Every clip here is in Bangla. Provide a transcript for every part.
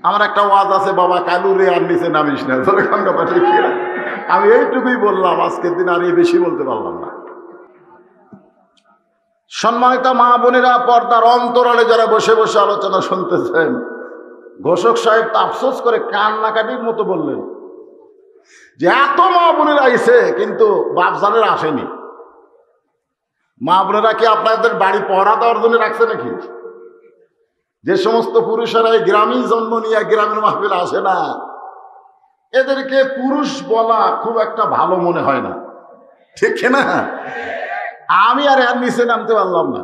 আমার একটা ওয়াজ আছে, বাবা কালু রে আর নিচে নামিস না। আমি এইটুকুই বললাম আজকের দিন, আর এই বেশি বলতে পারলাম না। সম্মানিত মা বোনেরা, পর্দার অন্তরালে যারা বসে বসে আলোচনা শুনতেছেন, ঘোষক সাহেব তো আফসোস করে কান্নাকাটির মতো বললেন যে এত মা বোনেরা আইছে কিন্তু বাপজানের আসেনি। মা বোনেরা কি আপনাদের বাড়ি পহরা দেওয়ার জন্য রাখছে নাকি? যে সমস্ত পুরুষেরা এই গ্রামীণ জন্ম নিয়ে গ্রামের মাহফিল আসে না, এদেরকে পুরুষ বলা খুব একটা ভালো মনে হয় না, ঠিক না? আমি আর এর নিচে নামতে পারলাম না।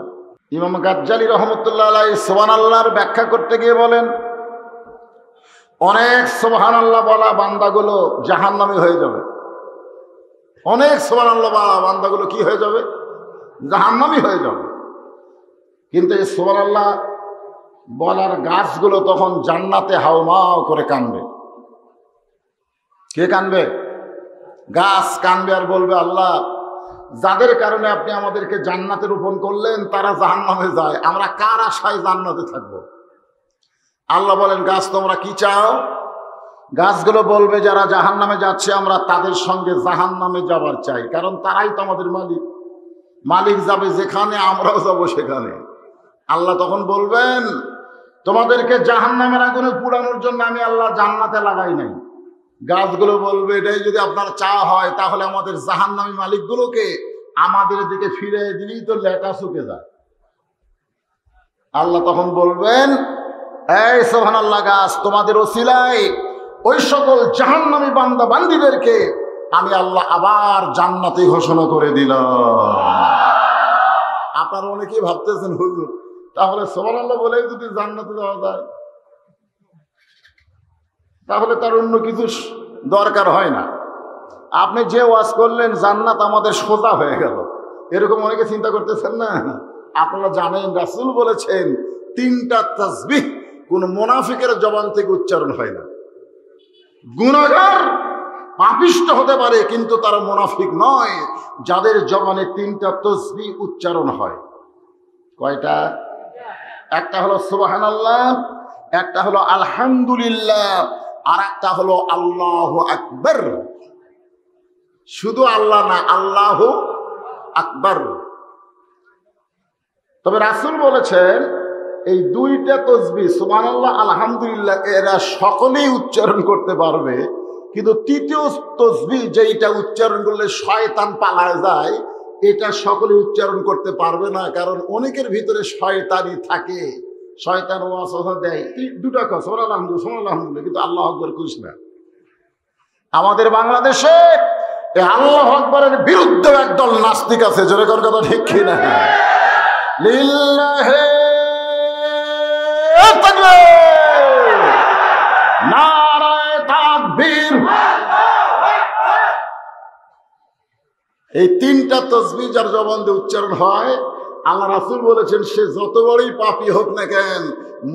ইমাম গাজ্জালী রহমতুল্লাহ আলাইহি সুবহানাল্লাহর ব্যাখ্যা করতে গিয়ে বলেন, অনেক সুবহানাল্লাহ বলা বান্দাগুলো জাহান্নামী হয়ে যাবে। অনেক সুবহানাল্লাহ বলা বান্দাগুলো কি হয়ে যাবে? জাহান্নামী হয়ে যাবে। কিন্তু এই সুবহানাল্লাহ বলার গাছগুলো তখন জান্নাতে হাওমাও করে কানবে। কে কানবে? গাছ কানবে আর বলবে, আল্লাহ, যাদের কারণে আপনি আমাদেরকে জান্নাতে রোপণ করলেন তারা জাহান্নামে যায়, আমরা কার আশায় জান্নাতে থাকবো? আল্লাহ বলেন, গাছ তোমরা কি চাও? গাছগুলো বলবে, যারা জাহান্নামে যাচ্ছে আমরা তাদের সঙ্গে জাহান্নামে যাবার চাই, কারণ তারাই তো আমাদের মালিক। মালিক যাবে যেখানে, আমরাও যাবো সেখানে। আল্লাহ তখন বলবেন, তোমাদেরকে জাহান্নামের আগুনে পুড়ানোর জন্য আমি আল্লাহ জান্নাতে লাগাই নাই। গাছগুলো বলবে, এটাই যদি আপনার চা হয় তাহলে আমাদের জাহান্নামী মালিকগুলোকে আমাদের দিকে ফিরে দিলেই তো লেটা শুকে যায়। আল্লাহ তখন বলবেন, এই সুবহানাল্লাহ গাছ, তোমাদের ওসিলায় ওই সকল জাহান্নামী বান্দা বান্দীদেরকে আমি আল্লাহ আবার জান্নাতে ঘোষণা করে দিলাম। আপনারা অনেকেই ভাবতেছেন, হুজুর তাহলে সুবহানাল্লাহ বলেই যদি জান্নাতে যাওয়া যায় তাহলে তার অন্য কিছু দরকার হয় না। আপনি যে ওয়াজ করলেন জান্নাত আমাদের সোজা হয়ে গেল, এরকম অনেকে চিন্তা করতেছেন না? আপনারা জানেন রাসূল বলেছেন, 3টা তাসবিহ কোন মুনাফিকের জবান থেকে উচ্চারণ হয় না। গুনাহগার পাপিষ্ঠ হতে পারে কিন্তু তারা মুনাফিক নয়, যাদের জবানে 3টা তাসবিহ উচ্চারণ হয়। কয়টা? একটা হলো সুবহানাল্লাহ, একটা হলো আলহামদুলিল্লাহ, আর একটা হলো আল্লাহু আকবার। শুধু আল্লাহ না, আল্লাহু আকবার। তবে রাসূল বলেছেন এই 2টা তাসবিহ সুবহানাল্লাহ আলহামদুলিল্লাহ এরা সকলেই উচ্চারণ করতে পারবে, কিন্তু 3য় তাসবিহ যেটা উচ্চারণ করলে শয়তান পালায় যায়, এটা সকলে উচ্চারণ করতে পারবে না, কারণ অনেকের ভিতরে শয়তানি থাকে। শয়তান ওয়াসওয়াসা দেয়, 2টা কথা সুবহানাল্লাহ আলহামদুলিল্লাহ, কিন্তু আল্লাহু আকবার কইস না। আমাদের বাংলাদেশে এই আল্লাহু আকবারের বিরুদ্ধে একদল নাস্তিক আছে, জোরে কোন কথা ঠিক কি না? লিল্লাহি তাকবীর, নারায়ে তাকবীর। এই 3টা তাসবিহ যার জবান দিয়ে উচ্চারণ হয়, আল্লাহ রাসূল বলেছেন সে যত বড়ই পাপী হোক না কেন,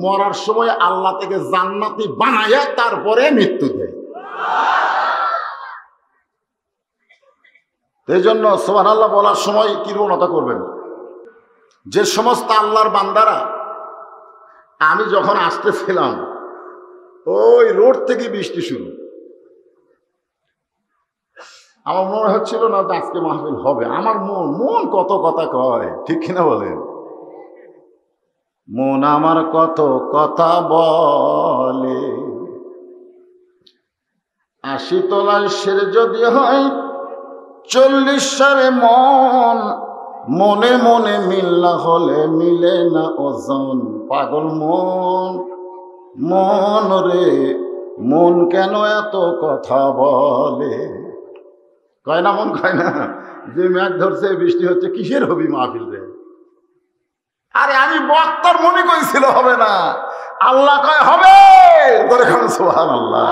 মরার সময় আল্লাহ থেকে জান্নাতি বানায়া তারপরে মৃত্যু দেয়। এই জন্য সুবহানাল্লাহ বলার সময় কৃপণতা করবেন। যে সমস্ত আল্লাহর বান্দারা, আমি যখন আসতেছিলাম ওই রোড থেকে বৃষ্টি শুরু, আমার মনে হচ্ছিল না যে আজকে মাহফিল হবে। আমার মন কত কথা কয়, ঠিক কিনা বলেন? মন আমার কত কথা বলে, 80 তলায় সের যদি হয় 40 সারে মন, মনে মনে মিল না হলে মিলে না ওজন। পাগল মন, মন রে মন কেন এত কথা বলে? কয় না মন, কয় না যে মেঘ ধরছে বৃষ্টি হচ্ছে, কিসের হবি মাহফিল রে? আরে আমি বক্তার মনে কইছিল হবে না, আল্লাহ কয় হবে। তোরে কোন সুবহানাল্লাহ।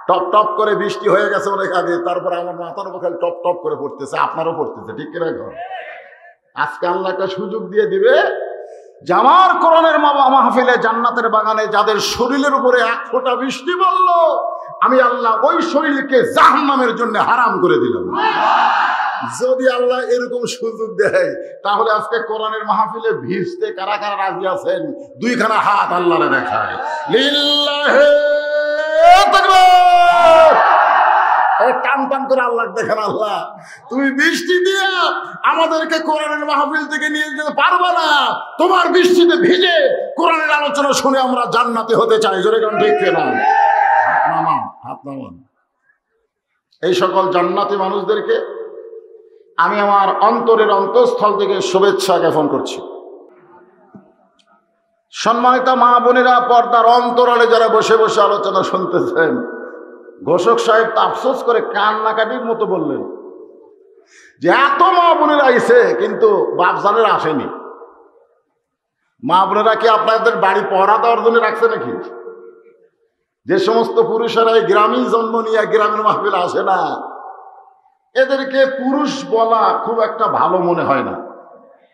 টপ টপ করে বৃষ্টি হয়ে গেছে অনেক আগে, তারপরে আমার মাথার উপর খালি টপ টপ করে পড়তেছে, আপনারও পড়তেছে, ঠিক কিনা? আজকে আল্লাহ একটা সুযোগ দিয়ে দিবে যে আমার কোরআনের মাহফিলে জান্নাতের বাগানে যাদের শরীরের উপরে 1 ফোঁটা বৃষ্টি পড়ল, আমি আল্লাহ ওই শরীরকে জাহান্নামের জন্য হারাম করে দিলাম। যদি আল্লাহ এরকম সুযোগ দেয় তাহলে আজকে কোরআনের মাহফিলে ভিজতে কারা কারা রাজি আছেন? দুইখানা হাত আল্লাহরে দেখায়। লিল্লাহি তাকবীর। টান টান করে আল্লাহ দেখেন, আল্লাহ তুমি বৃষ্টি দিয়ে আমাদেরকে কোরআনের মাহফিল থেকে নিয়ে যেতে পারবে না, তোমার বৃষ্টিতে ভিজে কোরআনের আলোচনা শুনে আমরা জান্নাতি হতে চাই। জোরে গান ঠিক না? হাত নামান, হাত নামান। এই সকল জান্নাতি মানুষদেরকে আমি আমার অন্তরের অন্তঃস্থল থেকে শুভেচ্ছা জ্ঞাপন করছি। সম্মানিত মা বোনেরা, পর্দার অন্তরালে যারা বসে বসে আলোচনা শুনতেছেন, ঘোষক সাহেব তো আফসোস করে কান্নাকাটির মতো বললেন যে এত মা বোনেরা আইছে কিন্তু বাপজানেরা আসেনি। মা বোনেরা কি আপনাদের বাড়ি পহরা দেওয়ার জন্য রাখছে নাকি? যে সমস্ত পুরুষেরা এই গ্রামীণ জন্ম নিয়ে গ্রামের মাহফিলে আসে না, এদেরকে পুরুষ বলা খুব একটা ভালো মনে হয় না,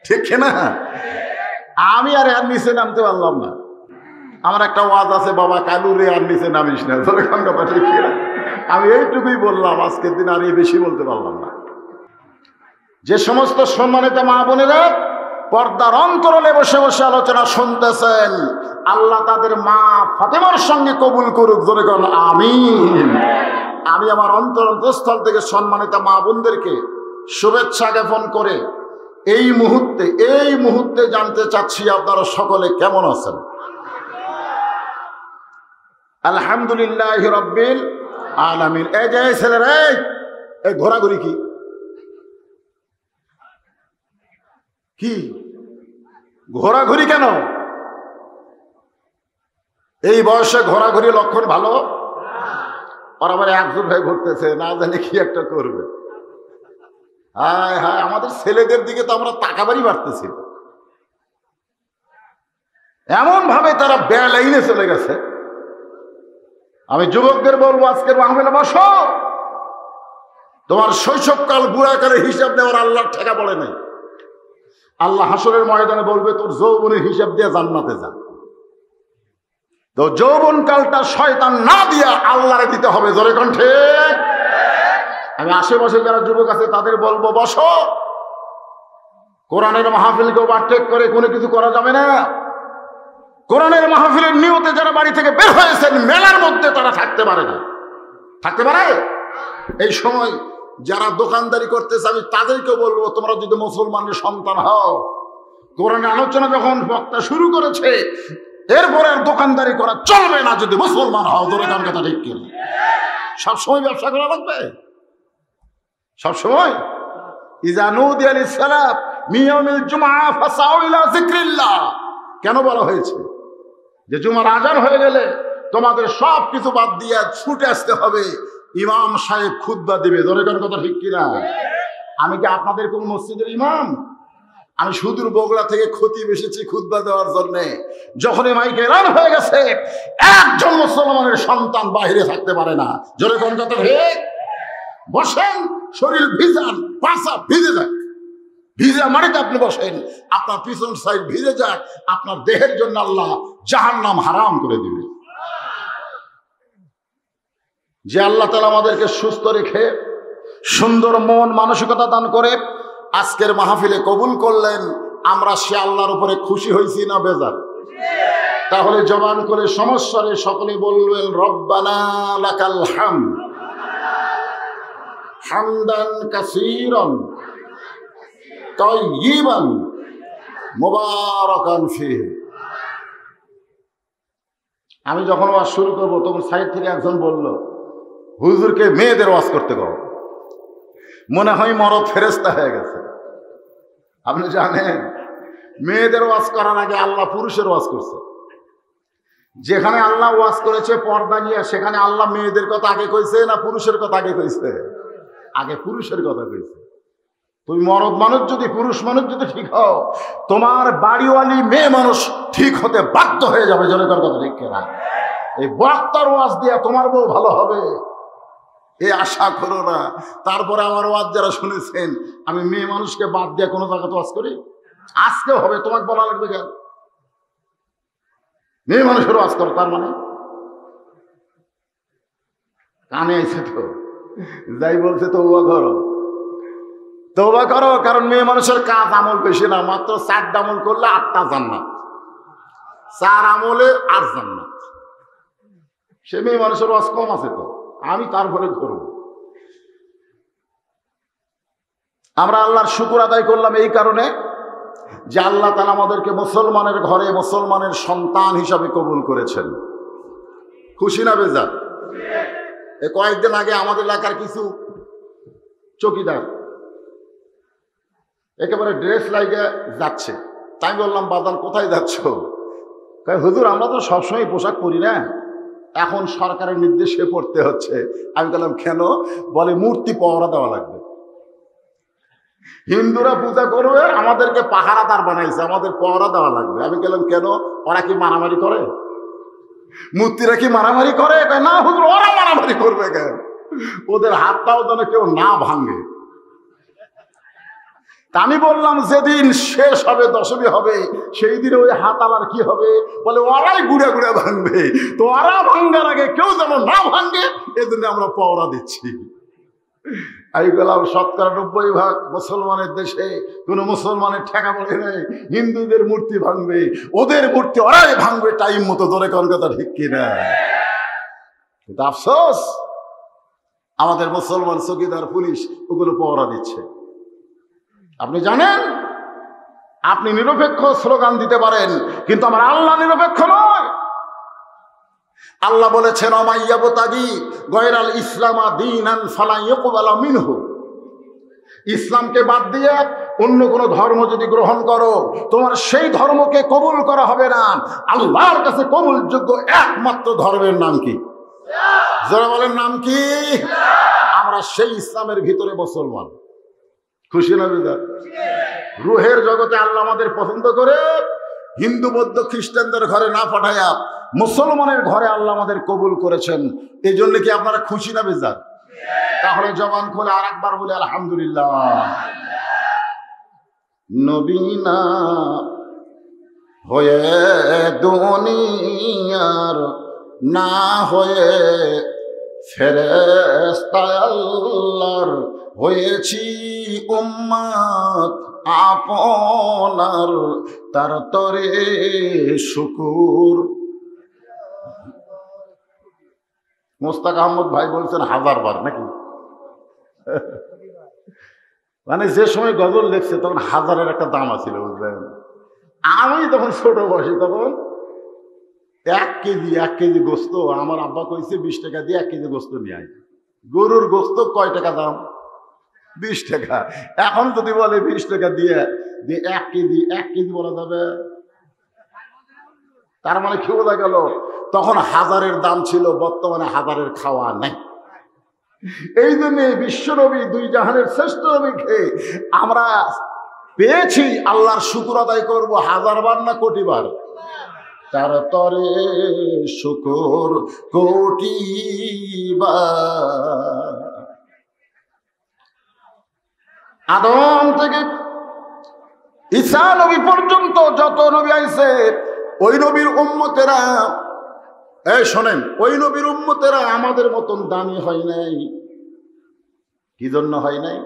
ঠিক না? আমি আর এর নিচে নামতে পারলাম না। আমার একটা ওয়াজ আছে, বাবা কালু রে আর নিচে নামিস না। ঠিক না? আমি এইটুকুই বললাম, আজকের দিন আর এই বেশি বলতে পারলাম না। যে সমস্ত সম্মানিত মা বোনেরা পর্দার অন্তরালে বসে বসে আলোচনা শুনতেছেন, আল্লাহ তাদের মা ফাতেমার সঙ্গে কবুল করুক। জোরে বলুন আমিন। আমি আমার অন্তরস্থল থেকে সম্মানিত মা বোনদেরকে শুভেচ্ছা জ্ঞাপন করে এই মুহূর্তে জানতে চাচ্ছি আপনারা সকলে কেমন আছেন? আলহামদুলিল্লাহ রাব্বিল আলামিন। এই যে ছেলেরা, এই ঘোরাঘুরি কি ঘোরাঘুরি কেন? এই বয়সে ঘোরাঘুরি লক্ষণ ভালো? আর আবার একজন ভাই ঘুরতেছে, না জানে কি একটা করবে। হায় হায়, আমাদের ছেলেদের দিকে তো আমরা তাকাবারই বাড়তেছি। এমন ভাবে তারা বেলাইনে চলে গেছে। আমি যুবকদের বলবো, আজকের মাহফিলে বসো। তোমার শৈশবকাল বুড়াকালের হিসাব দেওয়ার আল্লাহর ঠেকা পড়ে নাই। আল্লাহ হাসরের ময়দানে বলবে, তোর যৌবনের হিসাব দিয়ে জান্নাতে যা। তো যৌবন কালটা শয়তান না দিয়া আল্লাহরে দিতে হবে। জোরে কণ্ঠে। আমি আশেপাশে যারা যুবক আছে তাদের বলবো, বসো। কোরআনের মাহফিলকে ওভারটেক করে কোনো কিছু করা যাবে না। কোরআনের মাহফিলের নিয়তে যারা বাড়ি থেকে বের হয়েছেন, মেলার মধ্যে তারা থাকতে পারে না। থাকতে পারে? এই সময় যারা দোকানদারি করতেছে আমি তাদেরকে বলবো, তোমরা যদি মুসলমানের সন্তান হও, কোরআনের আলোচনা যখন বক্তা শুরু করেছে এরপরে আর দোকানদারি করা চলবে না যদি মুসলমান হও। তোর কার কথা ঠিক কিনা? সবসময় ব্যবসা করা লাগবে? সবসময়? ইযা নুদিয়া লিস-সালাত মিন ইয়াউমিল জুমআহ ফাসাউ ইলা যিকরিল্লাহ কেন বলা হয়েছে? যে জুমার আজান হয়ে গেলে তোমাদের সব কিছু বাদ দিয়ে ছুটে আসতে হবে, ইমাম সাহেব খুতবা দিবে। জোরে কার কথা ঠিক কিনা? আমি কি আপনাদের কোন মসজিদের ইমাম? আমি সুদূর বগুড়া থেকে খতিব এসেছি খুতবা দেওয়ার জন্য। যখন মাইক এলান হয়ে গেছে, একজন মুসলমানের সন্তান বাইরে থাকতে পারে না। জোরে কোন কথা ঠিক? বসেন, শরীর ভিজান, পাশা ভিজে যাক। ভিজা মাটিতে আপনি বসেন, আপনার পিছন সাইড ভিজে যাক, আপনার দেহের জন্য আল্লাহ জাহান্নাম হারাম করে দিবে। যে আল্লাহ তাআলা আমাদেরকে সুস্থ রেখে সুন্দর মন মানসিকতা দান করে আজকের মাহফিলে কবুল করলেন, আমরা সে আল্লাহর উপরে খুশি হয়েছি না বেজার? তাহলে জবান করে সমস্যারে সকলে বলবেন, রব্বানা লাকাল হামদ হামদান কাসীরান তাইয়িবান মুবারাকান ফীহি। আমি যখন ওয়াজ শুরু করবো তখন সাইড থেকে একজন বলল, হুজুরকে মেয়েদের ওয়াজ করতে কও। মনে হয় মরদ ফেরেশতা হয়ে গেছে। আপনি জানেন, মেয়েদের ওয়াজ করার আগে আল্লাহ পুরুষের ওয়াজ করছে। যেখানে আল্লাহ ওয়াজ করেছে পর্দা নিয়ে, সেখানে আল্লাহ মেয়েদের কথা আগে কইছে না পুরুষের কথা আগে কইছে? আগে পুরুষের কথা কইছে। তুমি মরদ মানুষ যদি, পুরুষ মানুষ যদি ঠিক হও, তোমার বাড়িওয়ালি মেয়ে মানুষ ঠিক হতে বাধ্য হয়ে যাবে। জনগণ কথা ঠিক না? এই বক্তার ওয়াজ দিয়ে তোমার বউ ভালো হবে এ আশা করো না। তারপরে আমার ওয়াজ যারা শুনেছেন, আমি মেয়ে মানুষকে বাদ দিয়ে কোনো জায়গাতে ওয়াজ করি? আজকে হবে, তোমাকে বলা লাগবে কেন? মেয়ে মানুষের ওয়াজ করো, তার মানে কানে আইছে তো, যাই বলছে তো ওয়া করো। তওবা করো, কারণ মেয়ে মানুষের কাজ আমল বেশি না, মাত্র 4টা আমল করলে 8টা জান্নাত, 4 আমলে 8 জান্নাত। সে মেয়ে মানুষের ওয়াজ কম আছে তো, আমি তারপরে করব। আমরা আল্লাহর শুকর আদায় করলাম এই কারণে যে আল্লাহ তাআলা আমাদেরকে মুসলমানের ঘরে মুসলমানের সন্তান হিসাবে কবুল করেছেন। খুশি না বেজার? এই কয়েকদিন আগে আমাদের এলাকার কিছু চকিদার একেবারে ড্রেস লাইগে যাচ্ছে, তাই বললাম বাদান কোথায় যাচ্ছ? হুজুর আমরা তো সবসময় পোশাক পরি না, এখন সরকারের নির্দেশে পড়তে হচ্ছে। আমি বললাম কেন? বলে মূর্তি পাহারা দেওয়া লাগবে, হিন্দুরা পূজা করবে, আমাদেরকে পাহারাদার বানাইছে, আমাদের পাহারা দেওয়া লাগবে। আমি বললাম কেন? ওরা কি মারামারি করে? মূর্তিরা কি মারামারি করে? না হুজুর, ওরা মারামারি করবে কেন? ওদের হাতটাও যেন কেউ না ভাঙে। আমি বললাম যেদিন শেষ হবে, দশমী হবে, সেই দিনে ওই হাত আলার কি হবে? বলে ওরাই গুড়ে গুড়ে ভাঙবে, তো ওরা ভাঙ্গার আগে কেউ যেন না ভাঙে, এজন্য আমরা পাওরা দিচ্ছি। আমি বললাম 90% মুসলমানের দেশে কোন মুসলমানের ঠেকা পড়ে নেই, হিন্দুদের মূর্তি ভাঙবে, ওদের মূর্তি ওরাই ভাঙবে টাইম মতো। ধরে কোন কথা ঠিক কিনা? কিন্তু আফসোস আমাদের মুসলমান চৌকিদার পুলিশ ওগুলো পাওরা দিচ্ছে। আপনি জানেন আপনি নিরপেক্ষ স্লোগান দিতে পারেন, কিন্তু আমার আল্লাহ নিরপেক্ষ নয়। আল্লাহ বলেছেন অমাইয়াবতাগি গয়রাল ইসলামা দীনান ফালা ইউকবালা মিনহু, ইসলামকে বাদ দিয়ে অন্য কোনো ধর্ম যদি গ্রহণ করো, তোমার সেই ধর্মকে কবুল করা হবে না। আল্লাহর কাছে কবুলযোগ্য একমাত্র ধর্মের নাম কি? যারা বলেন নাম কি? আমরা সেই ইসলামের ভিতরে মুসলমান। খুশি না বেজার? রুহের জগতে আল্লাহ আমাদের পছন্দ করে হিন্দু বৌদ্ধ খ্রিস্টানদের ঘরে না পাঠায়া মুসলমানের ঘরে আল্লাহ আমাদের কবুল করেছেন। এই জন্য কি আপনারা খুশি না বেজার? তাহলে জবান খুলে আর একবার বলে আলহামদুলিল্লাহ। নবীনা হয়ে দুনিয়ার না হয়ে ফেরেশতা আল্লাহর হয়েছি উম্মত আপনার, তার তরে শুকুর। মোস্তাক আহমদ ভাই বলছেন 1000 বার নাকি? মানে যে সময় গজল লেখছে তখন 1000-এর একটা দাম আছিল, বুঝলেন? আমি তখন ছোট বয়সী, তখন 1 কেজি গোস্ত আমার আব্বা কইছে 20 টাকা দিয়ে 1 কেজি গোস্ত নিয়ে আয়। গরুর গোস্ত কয় টাকা দাম? 20 টাকা। এখন যদি বলে 20 টাকা দিয়ে 1 কেজি বলা যাবে? তার মানে কি বোঝা গেল? তখন 1000-এর দাম ছিল, বর্তমানে 1000-এর খাওয়া নাই। এই জন্য বিশ্বনবী, 2 জাহানের শ্রেষ্ঠ নবীকে আমরা পেয়েছি, আল্লাহর শুকর আদায় করব 1000 বার না কোটি বার? তার তরে শুকর কোটি বার। আদম থেকে ঈসা নবী পর্যন্ত যত নবী আইছে, ওই নবীর উম্মতেরা, এই শোনেন, ওই নবীর উম্মতেরা আমাদের মতন দামি হয় নাই। কি জন্য হয় নাই?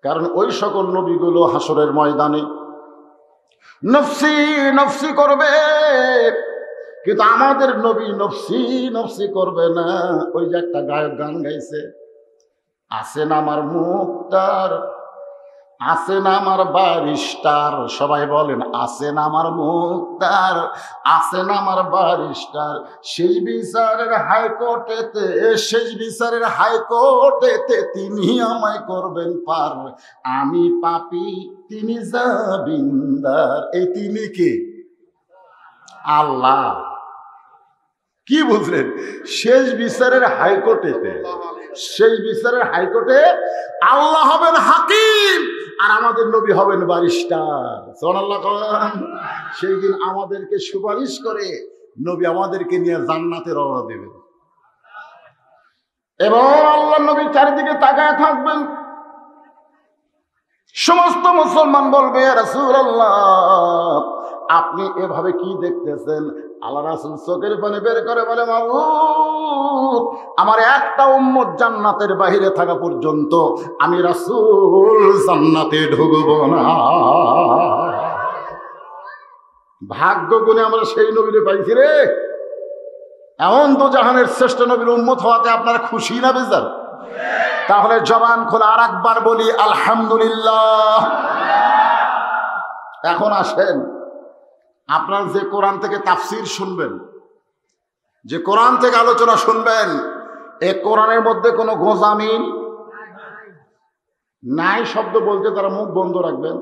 কারণ ওই সকল নবীগুলো হাসরের ময়দানে নফসি নফসি করবে, কিন্তু আমাদের নবী নফসি নফসি করবে না। ওই যে একটা গায়ক গান গাইছে, আছেন আমার মুক্তার, আছেন আমার বারিস্টার, সবাই বলেন আছেন আমার মুক্তার, আছেন আমার বারিস্টার, সেই বিচারের হাইকোর্টেতে, শেষ বিচারের হাইকোর্টেতে তিনি আমায় করবেন পার। আমি পাপী, তিনি জামিনদার। এই তিনি কে? আল্লাহ। কি বুঝলেন? শেষ বিচারের হাইকোর্টেতে, শেষ বিচারের হাইকোর্টে আল্লাহ হবেন হাকিম, আর আমাদের নবী হবেন বারিস্টার। সুবহানাল্লাহ। সেই দিন আমাদেরকে সুপারিশ করে নবী আমাদেরকে নিয়ে জান্নাতে রওনা দেবেন, এবং আল্লাহ নবী চারিদিকে তাকায় থাকবেন। সমস্ত মুসলমান বলবে, রাসূলুল্লাহ আপনি এভাবে কি দেখতেছেন? আল্লাহ রাসূল চোখের পানি বের করে বলে, মাবুদ, আমার একটা উম্মত জান্নাতের বাহিরে থাকা পর্যন্ত আমি রাসূল জান্নাতে ঢুকব না। ভাগ্য গুণে আমরা সেই নবীরে পাইছি রে। এমন তো জাহানের শ্রেষ্ঠ নবীর উম্মত হওয়াতে আপনারা খুশি না বেজার? তাহলে জবান খোলা আর একবার বলি আলহামদুলিল্লাহ। এখন আসেন, আপনারা যে কোরআন থেকে তাফসীর শুনবেন, যে কোরআন থেকে আলোচনা শুনবেন, এই কোরআনের মধ্যে কোনো গোঁজামিল নাই শব্দ বলতে তারা মুখ বন্ধ রাখবেন,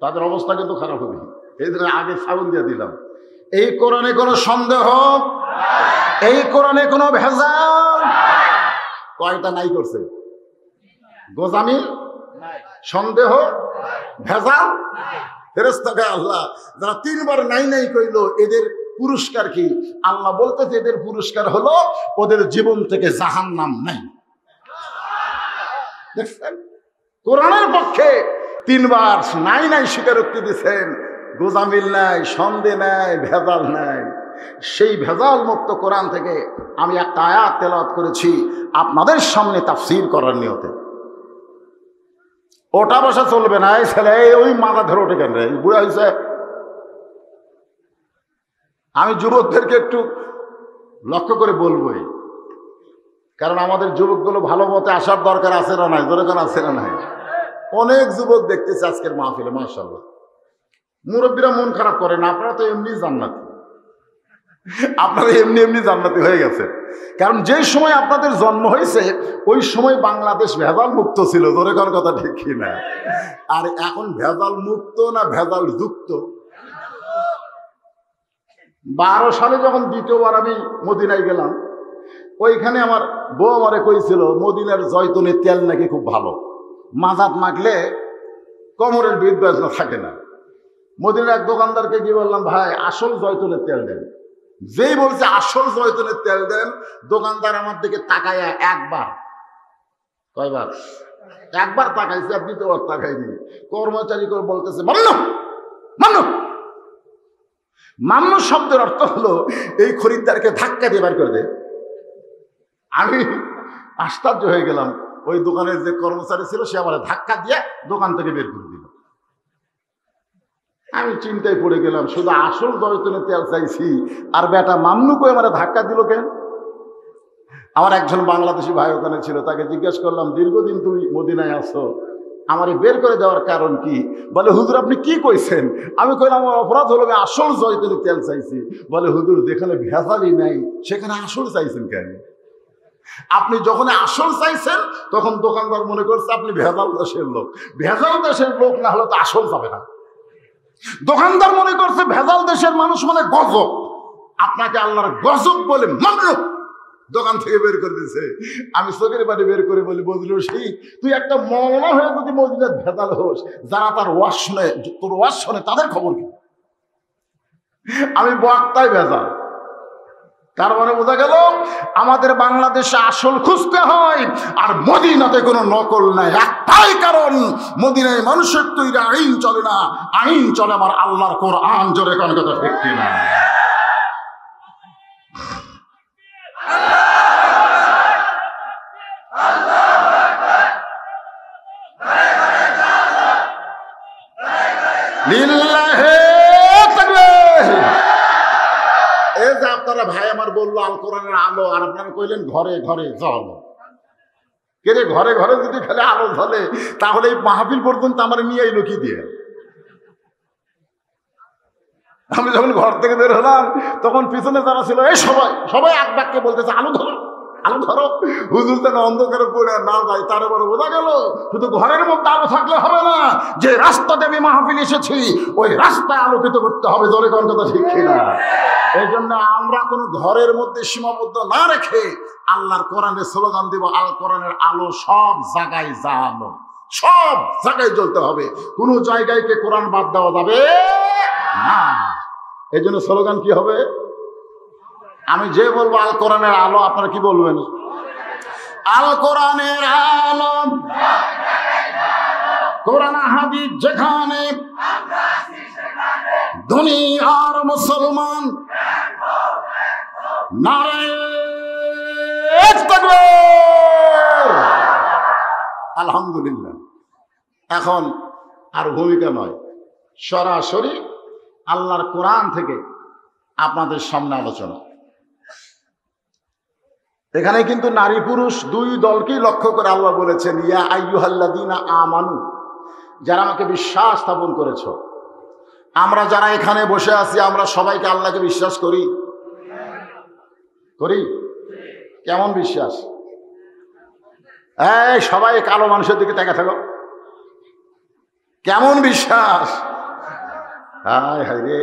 তাদের অবস্থা কিন্তু খারাপ হবে। এই জন্য আগে সাউন্ড দিয়ে দিলাম। এই কোরআনে কোনো সন্দেহ, এই কোরআনে কোনো ভেজাল কয়টা নাই করছে? গোঁজামিল, সন্দেহ, ভেজাল। ফেরেশতাকে আল্লাহ যারা 3 বার নাই নাই কইল, এদের পুরস্কার কি? আল্লাহ বলতেছে এদের পুরস্কার হলো ওদের জীবন থেকে জাহান্নাম নাই। দেখছেন, কোরআনের পক্ষে 3 বার নাই নাই স্বীকারোক্তি দিচ্ছেন। গোঁজামিল নাই, সন্দেহ নাই, ভেজাল নাই। সেই ভেজাল মুক্ত কোরআন থেকে আমি একটা আয়াত তেলাওয়াত করেছি আপনাদের সামনে তাফসীর করার নিয়তে। ওটা বসা চলবে না। এই ছেলে ওই মাথা ধরে ওঠে কেন রে, বুড়া হয়েছে। আমি যুবকদেরকে একটু লক্ষ্য করে বলবোই, কারণ আমাদের যুবকগুলো ভালো মতে আসার দরকার আছে না নাই? দরকার আছে না নাই? অনেক যুবক দেখতেছে আজকের মাহফিলে, মাশাআল্লাহ। মুরব্বীরা মন খারাপ করে না, আপনারা তো এমনি জান্নাতি, আপনারা এমনি এমনি জান্নাতি হয়ে গেছে। কারণ যে সময় আপনাদের জন্ম হয়েছে ওই সময় বাংলাদেশ ভেজাল মুক্ত ছিল। ধরে কোন কথা ঠিক কিনা? আর এখন ভেজাল মুক্ত না ভেজাল যুক্ত? 12 সালে যখন দ্বিতীয়বার আমি মদিনায় গেলাম, ওইখানে আমার বউ আমারে কইছিল মদিনার জয়তুনের তেল নাকি খুব ভালো, মাজাত মাখলে কোমরের বিদ্বেষণা থাকে না। মদিনার এক দোকানদারকে গিয়ে বললাম, ভাই আসল জয়তুনের তেল দেন। যেই বলছে আসল জয়তুনের তেল দেন, দোকানদার আমার দিকে তাকায় একবার, কয়বার? একবার তাকাইছে, আর দ্বিতীয়বার তাকাইনি। কর্মচারী করে বলতেছে মান্নু মান্নু। মান্নু শব্দের অর্থ হলো এই খরিদ্দারকে ধাক্কা দিয়ে বের করে দে। আমি আশ্চর্য হয়ে গেলাম। ওই দোকানের যে কর্মচারী ছিল সে আমার ধাক্কা দিয়ে দোকান থেকে বের করে দিল। আমি চিন্তায় পড়ে গেলাম, শুধু আসল জয়তুনের তেল চাইছি আর বেটা মামনু কই আমার ধাক্কা দিল কেন? আমার একজন বাংলাদেশি ভাই ওখানে ছিল, তাকে জিজ্ঞেস করলাম, দীর্ঘদিন তুমি মদিনায় আছো, আমারে বের করে দেওয়ার কারণ কি? বলে, হুজুর আপনি কি কইছেন? আমি কইলাম আমার অপরাধ হলো আসল জয়তুনের তেল চাইছি। বলে, হুজুর যেখানে ভেজালই নাই সেখানে আসল চাইছেন কেন? আপনি যখন আসল চাইছেন তখন দোকানদার মনে করছে আপনি ভেজাল দেশের লোক। ভেজাল দেশের লোক না হলে তো আসল যাবে না। দোকানদার মনে করছে ভেজাল দেশের মানুষ মানে গজব। আপনাকে আল্লাহর গজব বলে মানলো, দোকান থেকে বের করে দিয়েছে। আমি চোখের পানি বের করে বলি, বদরুল সেই তুই একটা মওলানা হয়ে যদি মদিনার ভেজাল হোস, যারা তার ওয়াজ শুনে, তোর ওয়াজ শুনে তাদের খবর কি? আমি বক্তাই ভেজাল। তার মানে বোঝা গেল আমাদের বাংলাদেশে আসল খুঁজতে হয়, আর মদিনাতে কোনো নকল নাই। একটাই কারণ, মদিনায় মানুষের তৈরি আইন চলে না, আইন চলে আমার আল্লাহর কোরআন। জোরে কোন কথা ঠিক কিনা? আপনারা ভাই আমার বললো আল কোরআনের আলো, আর আপনারা কইলেন ঘরে ঘরে জল। কে রে, ঘরে ঘরে যদি ফেলে আলো জ্বলে তাহলে এই মাহফিল পর্যন্ত আমার নিয়ে এলো কি দিয়ে? আমি যখন ঘর থেকে বের হলাম তখন পিছনে যারা ছিল এই সবাই সবাই এক বাক্যে বলতেছে আলো ধরো আলো ধরো। হুজুর যেন অন্ধকারে পড়ে না যায়, তার বড় বোঝা গেল শুধু ঘরের মধ্যে আলো থাকলে হবে না, যে রাস্তাতে আমি মাহফিল এসেছি ওই রাস্তায় আলোকিত করতে হবে। জোরে কোন কথা ঠিক কিনা? এই জন্য আমরা কোনো ঘরের মধ্যে সীমাবদ্ধ না রেখে আল্লাহর কোরআনের স্লোগান দিব, আল কোরআনের আলো সব জায়গায় জ্বালো, সব জায়গায় জ্বলতে হবে। কোনো জায়গায় কে কোরআন বাদ দেওয়া যাবে না। এই জন্য স্লোগান কি হবে? আমি যে বলবো আল কোরআনের আলো, আপনারা কি বলবেন? আল কোরআনের আলো, কোরআন হাদিস যেখানে, ধনী আর মুসলমান নারায়ে তাকবীর। আলহামদুলিল্লাহ। এখন আর ভূমিকা নয়, সরাসরি আল্লাহর কোরআন থেকে আপনাদের সামনে আলোচনা। এখানে কিন্তু নারী পুরুষ দুই দলকেই লক্ষ্য করে আল্লাহ বলেছেন, ইয়া আইয়ুহাল্লাযীনা আমানু, যারা আমাকে বিশ্বাস স্থাপন করেছ। আমরা যারা এখানে বসে আছি, আমরা সবাইকে আল্লাহকে বিশ্বাস করি? করি? কেমন বিশ্বাস? এই সবাই কালো মানুষের দিকে তাকিয়ে থাকো। কেমন বিশ্বাস? হায় হায় রে,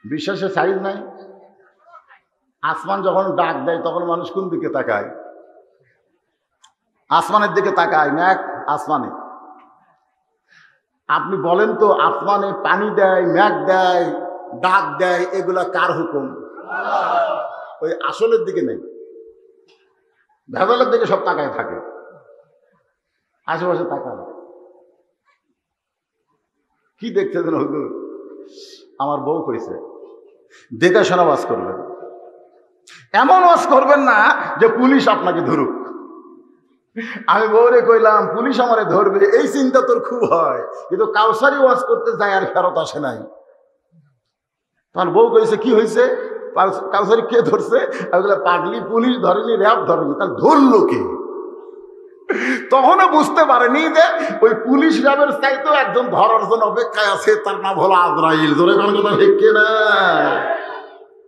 বিশ্বাসের সাইজ নাই। আসমান যখন ডাক দেয় তখন মানুষ কোন দিকে তাকায়? আসমানের দিকে তাকায়, ম্যাঘ আসমানে। আপনি বলেন তো, আসমানে পানি দেয়, মেঘ দেয়, ডাক দেয়, এগুলা কার হুকুম? ওই আসলের দিকে নেই, ভেজালের দিকে সব তাকায় থাকে। আশেপাশে তাকান, কি দেখতেছেন হুজুর? আমার বউ কইছে দেখে শোনা ওয়াজ করবেন। এমন ওয়াজ করবেন না যে পুলিশ আপনাকে ধরুক। আমি বউরে কইলাম পুলিশ আমারে ধরবে, এই চিন্তা তোর খুব হয়, কিন্তু কাউসারি ওয়াজ করতে যায় আর ফেরত আসে নাই। তোমার বউ কইছে কি হয়েছে? কাউসারি কে ধরছে? পাগলি, পুলিশ ধরেনি, র্যাব ধরেনি, তাহলে ধরলো কে? তখনও বুঝতে পারেনি যে ওই পুলিশ র্যাবের চাইতেও একজন ধরার জন্য অপেক্ষায় আছে, তার নাম হলো আজরাইল। ধরে কোন কথা ঠিক না?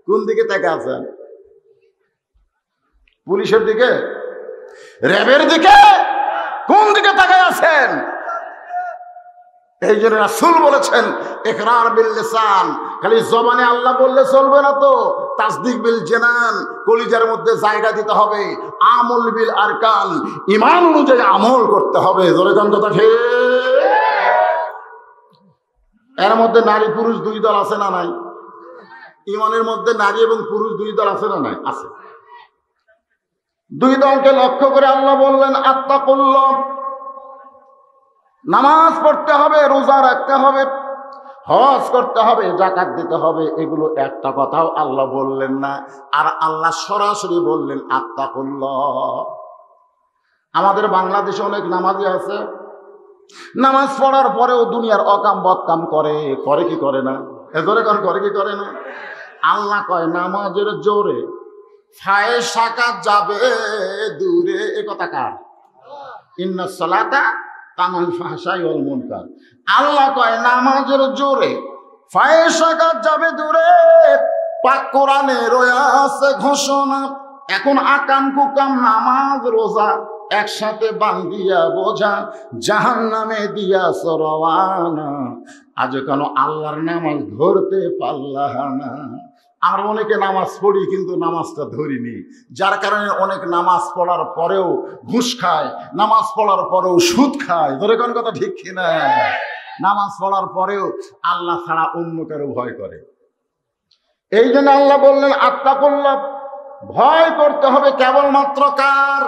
কোন দিকে তাকে আছেন? পুলিশের দিকে, র্যাবের দিকে? কোন দিকে তাকায় আছেন? এই জন্য রাসূল বলেছেন ইকরার বিল লিসান, খালি জবানে আল্লাহ বললে চলবে না, তো তাসদিক বিল জানান, কলিজার মধ্যে জায়গা দিতে হবে। আমল বিল আরকান, ঈমান অনুযায়ী আমল করতে হবে। জোরে কোন কথা ঠিক? এর মধ্যে নারী পুরুষ দুই দল আছে না নাই? ঈমানের মধ্যে নারী এবং পুরুষ দুই দল আছে না নাই? আছে। দুই দলকে লক্ষ্য করে আল্লাহ বললেন আত্তাকুল্লাহ, নামাজ পড়তে হবে, রোজা রাখতে হবে, হজ করতে হবে, যাকাত দিতে হবে। এগুলো একটা কথাও আল্লাহ বললেন না, আর আল্লাহ সরাসরি বললেন আত্তাকুল্লাহ। আমাদের বাংলাদেশে অনেক নামাজি আছে, নামাজ পড়ার পরেও দুনিয়ার অকাম বদকাম করে। করে কি করে না? এজোরে কোন করে কি করে না? আল্লাহ কয় নামাজের জোরে ফায়ে সাকাত যাবে দূরে। এ কথা কার? ইন্নাস সালাতা তানহাল ফাহশাই ওয়াল মুনকার। আল্লাহ কয় নামাজের জোরে ফায়ে সাকাত যাবে দূরে। পাক কোরআনে রয়েছে ঘোষণা, এখন আকাম কুকাম নামাজ রোজা একসাথে বান্ধিয়া বোঝা, জাহান্নামে দিয়া সরওয়ানা। আজ কেন আল্লাহর নামাজ ধরতে পারলা না? আমরা অনেকে নামাজ পড়ি কিন্তু নামাজটা ধরিনি, যার কারণে অনেক নামাজ পড়ার পরেও ঘুষ খায়, নামাজ পড়ার পরেও সুদ খায়। ধরে কোন কথা ঠিক কিনা? নামাজ পড়ার পরেও আল্লাহ ছাড়া অন্য কারো ভয় করে। এই জন্য আল্লাহ বললেন আত্তাকুল্লাহ, ভয় করতে হবে। কেবলমাত্র কার?